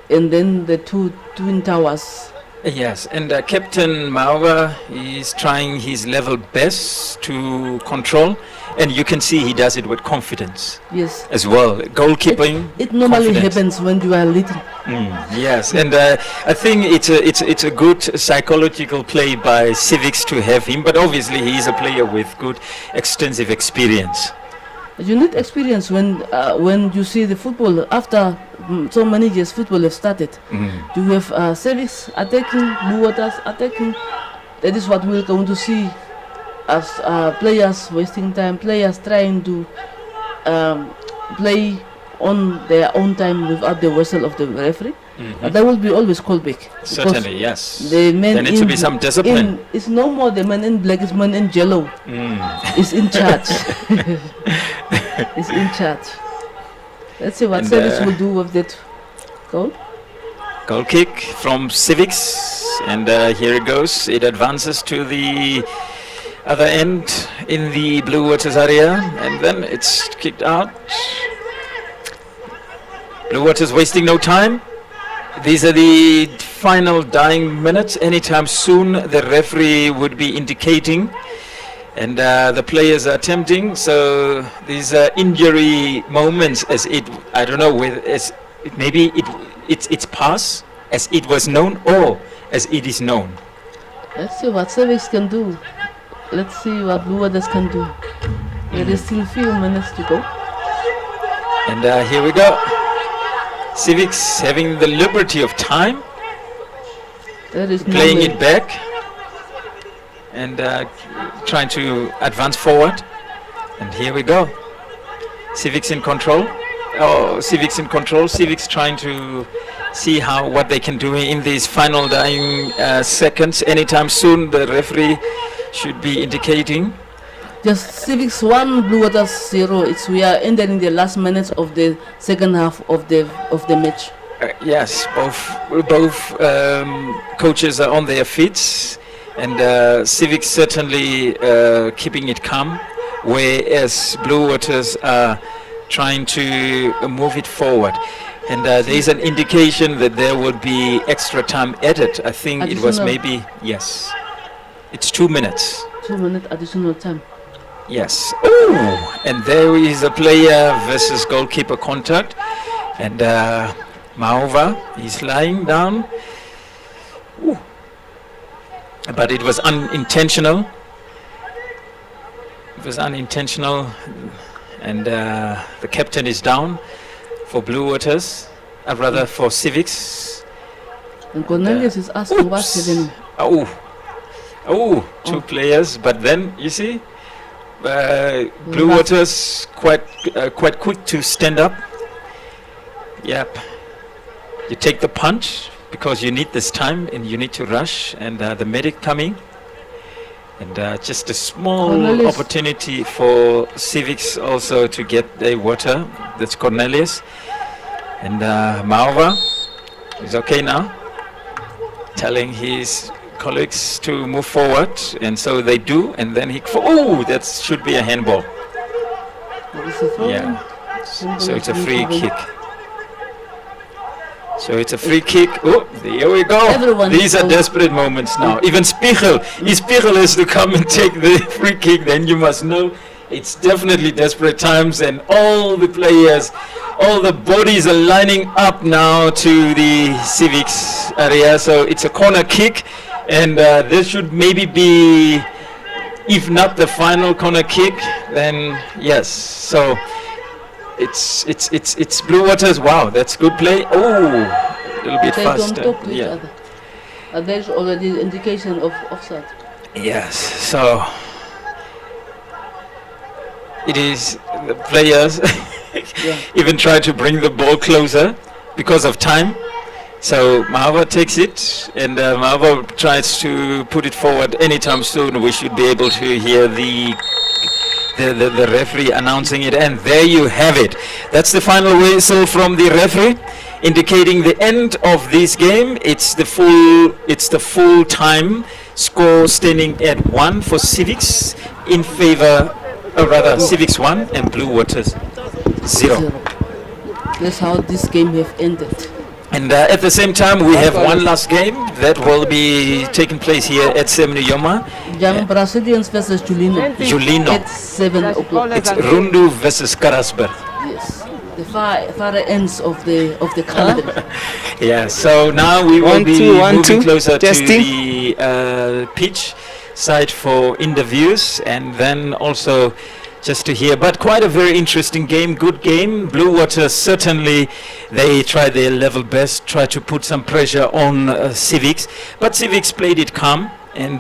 and then the two twin towers. Yes, and Captain Maova is trying his level best to control, and you can see he does it with confidence. Yes. As well, goalkeeping. It normally confidence. happens when you are little. Yes, and I think it's a good psychological play by Civics to have him, but obviously he is a player with good extensive experience. You need experience when you see the football after so many years football have started. You have Civics attacking, Blue Waters attacking. That is what we're going to see as players wasting time, players trying to play on their own time without the whistle of the referee. But that will be always called back. Certainly, yes. The man there needs to be some discipline. It's no more the man in black, it's man in yellow. Is in charge. Is in charge. Let's see what Civics will do with that goal. Goal kick from Civics, and here it goes. It advances to the other end in the Blue Waters area, and then it's kicked out. Blue Waters wasting no time. These are the final dying minutes. Anytime soon the referee would be indicating, and the players are attempting. So these are injury moments, as it, I don't know, maybe it's pass as it was known or as it is known. Let's see what Civics can do. Let's see what Blue Waters can do. There is still a few minutes to go. And here we go. Civics having the liberty of time, playing it back and trying to advance forward. And here we go. Civics in control. Civics in control. Civics trying to see what they can do in these final dying seconds. Anytime soon the referee should be indicating. Just Civics 1, Blue Waters 0. We are entering the last minutes of the second half of the match. Yes, both coaches are on their feet, and Civics certainly keeping it calm, whereas Blue Waters are trying to move it forward. And there is an indication that there will be extra time added. I think it was maybe, yes, it's 2 minutes. 2 minute additional time. Yes. Ooh, and there is a player versus goalkeeper contact, and Maova is lying down. Ooh. But it was unintentional. It was unintentional, and the captain is down for Blue Waters, rather for Civics. And Cornelius is asking what's happening. Two players, but then you see. Blue Waters quite quick to stand up. Yep. You take the punch because you need this time and you need to rush, and the medic coming, and just a small opportunity for Civics also to get the water. That's Cornelius, and Maova is okay now, telling his colleagues to move forward, and so they do, and then that should be a handball. Yeah, so it's a free kick. So it's a free kick. Oh, here we go. These are desperate moments now. Even Spiegel, if Spiegel is to come and take the free kick, then you must know it's definitely desperate times, and all the players, all the bodies are lining up now to the Civics area. So it's a corner kick. And this should maybe be, if not the final corner kick, then yes. So it's Blue Waters. Wow, that's good play. Oh, a little bit faster. Don't talk to each other. There's already indication of offside. Yes. So it is the players even try to bring the ball closer because of time. So Mahava takes it, and Mahava tries to put it forward anytime soon. We should be able to hear the referee announcing it, and there you have it. That's the final whistle from the referee, indicating the end of this game. It's the full time score, standing at 1 for Civics in favor, or rather Civics 1 and Blue Waters 0. That's how this game have ended. And at the same time, we have one last game that will be taking place here at Sam Nujoma. Young Brazilians versus Julino. Julino. At 7 o'clock. It's Rundu versus Karasberg. Yes. The far ends of the calendar. Yeah, so now we will be moving closer to the pitch side for interviews, and then also just to hear, but quite a very interesting game, good game. Blue Water, certainly they tried their level best, tried to put some pressure on Civics, but Civics played it calm, and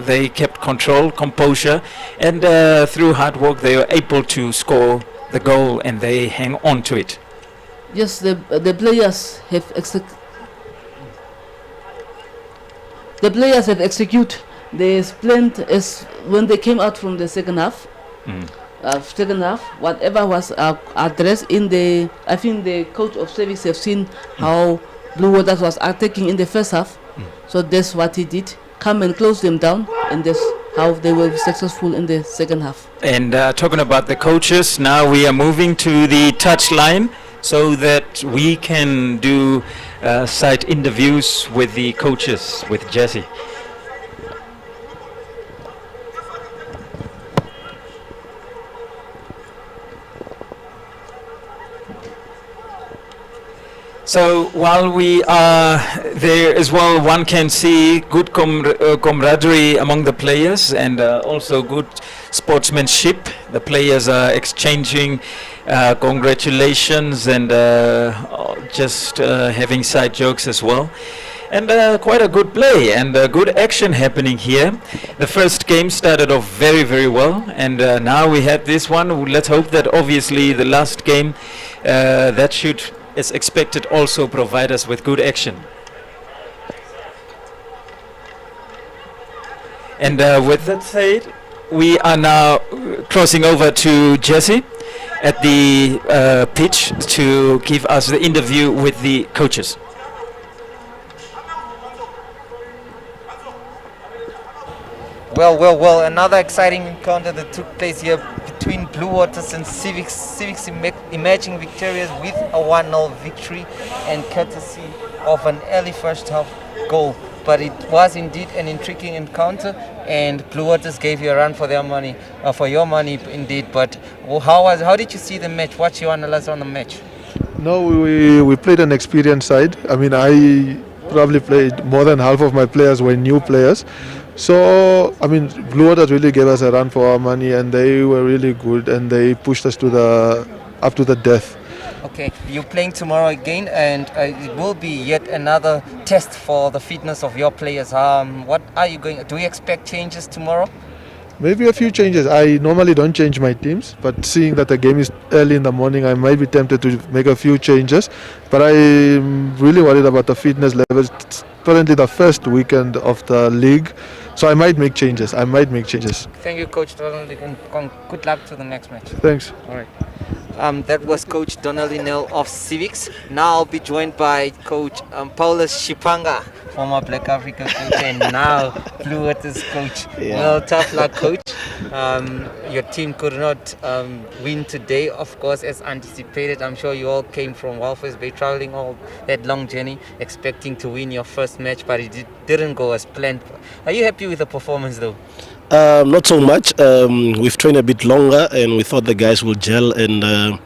they kept control, composure, and through hard work they were able to score the goal, and they hang on to it. Yes, the players have executed their plan as when they came out from the second half. Second half, whatever was addressed in the, I think the coach of Civics have seen how Blue Waters was attacking in the first half, so that's what he did, come and close them down, and that's how they will be successful in the second half. And talking about the coaches, now we are moving to the touch line so that we can do side interviews with the coaches, with Jesse. So while we are there as well, one can see good camaraderie among the players, and also good sportsmanship. The players are exchanging congratulations and just having side jokes as well. And quite a good play and good action happening here. The first game started off very, very well, and now we had this one. Let's hope that obviously the last game that should, as expected, also provide us with good action. And with that said, we are now crossing over to Jesse at the pitch to give us the interview with the coaches. Well, another exciting encounter that took place here between Blue Waters and Civics. Civics emerging victorious with a 1-0 victory, and courtesy of an early first half goal. But it was indeed an intriguing encounter, and Blue Waters gave you a run for their money, for your money indeed. But how did you see the match? What's your analysis on the match? No, we played an experienced side. I mean, I probably played more than half of my players were new players. So, I mean, Blue Waters really gave us a run for our money, and they were really good, and they pushed us up to the death. Okay, you're playing tomorrow again, and it will be yet another test for the fitness of your players. What are you going? Do you expect changes tomorrow? Maybe a few changes. I normally don't change my teams, but seeing that the game is early in the morning, I might be tempted to make a few changes. But I'm really worried about the fitness levels. It's currently the first weekend of the league, so I might make changes. Thank you, Coach Donald, and good luck to the next match. Thanks. All right. That was Coach Donald Linell of Civics. Now I'll be joined by Coach Paulus Shipanga, former Black Africa coach, and now Blue Waters coach. Yeah. Well, tough luck, Coach. Your team could not win today, of course, as anticipated. I'm sure you all came from Walvis Bay, traveling all that long journey, expecting to win your first match, but it didn't go as planned. Are you happy with the performance, though? Not so much. We've trained a bit longer, and we thought the guys will gel and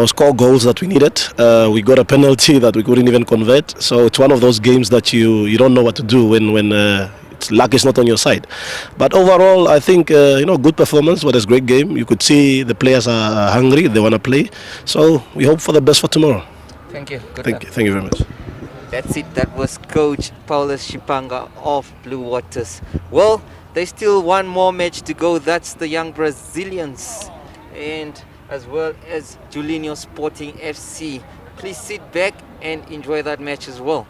score goals that we needed. We got a penalty that we couldn't even convert. So it's one of those games that you don't know what to do when luck is not on your side. But overall, I think good performance. What a great game. You could see the players are hungry. They want to play. So we hope for the best for tomorrow. Thank you. Thank you very much. That's it. That was Coach Paulus Shipanga of Blue Waters. Well, there's still one more match to go. That's the Young Brazilians, and as well as Julinho Sporting FC Please sit back and enjoy that match as well.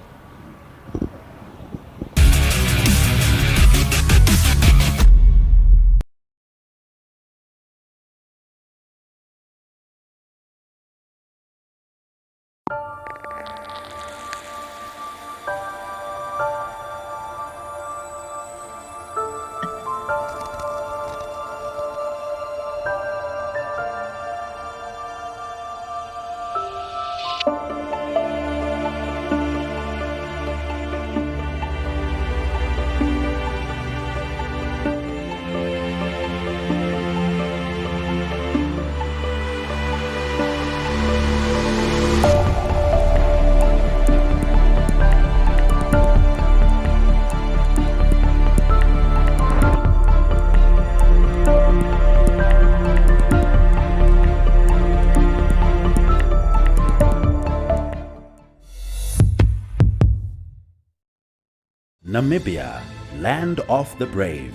Namibia, land of the brave,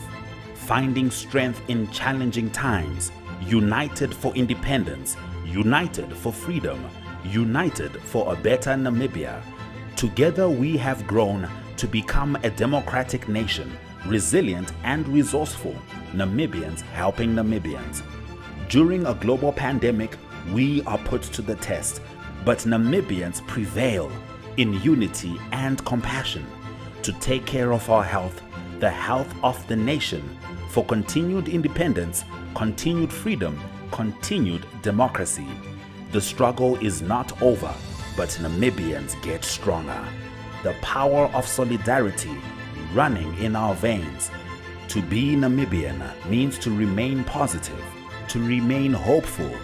finding strength in challenging times, united for independence, united for freedom, united for a better Namibia. Together we have grown to become a democratic nation, resilient and resourceful, Namibians helping Namibians. During a global pandemic, we are put to the test, but Namibians prevail in unity and compassion to take care of our health, the health of the nation, for continued independence, continued freedom, continued democracy. The struggle is not over, but Namibians get stronger. The power of solidarity running in our veins. To be Namibian means to remain positive, to remain hopeful,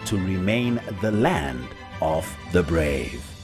to remain the land of the brave.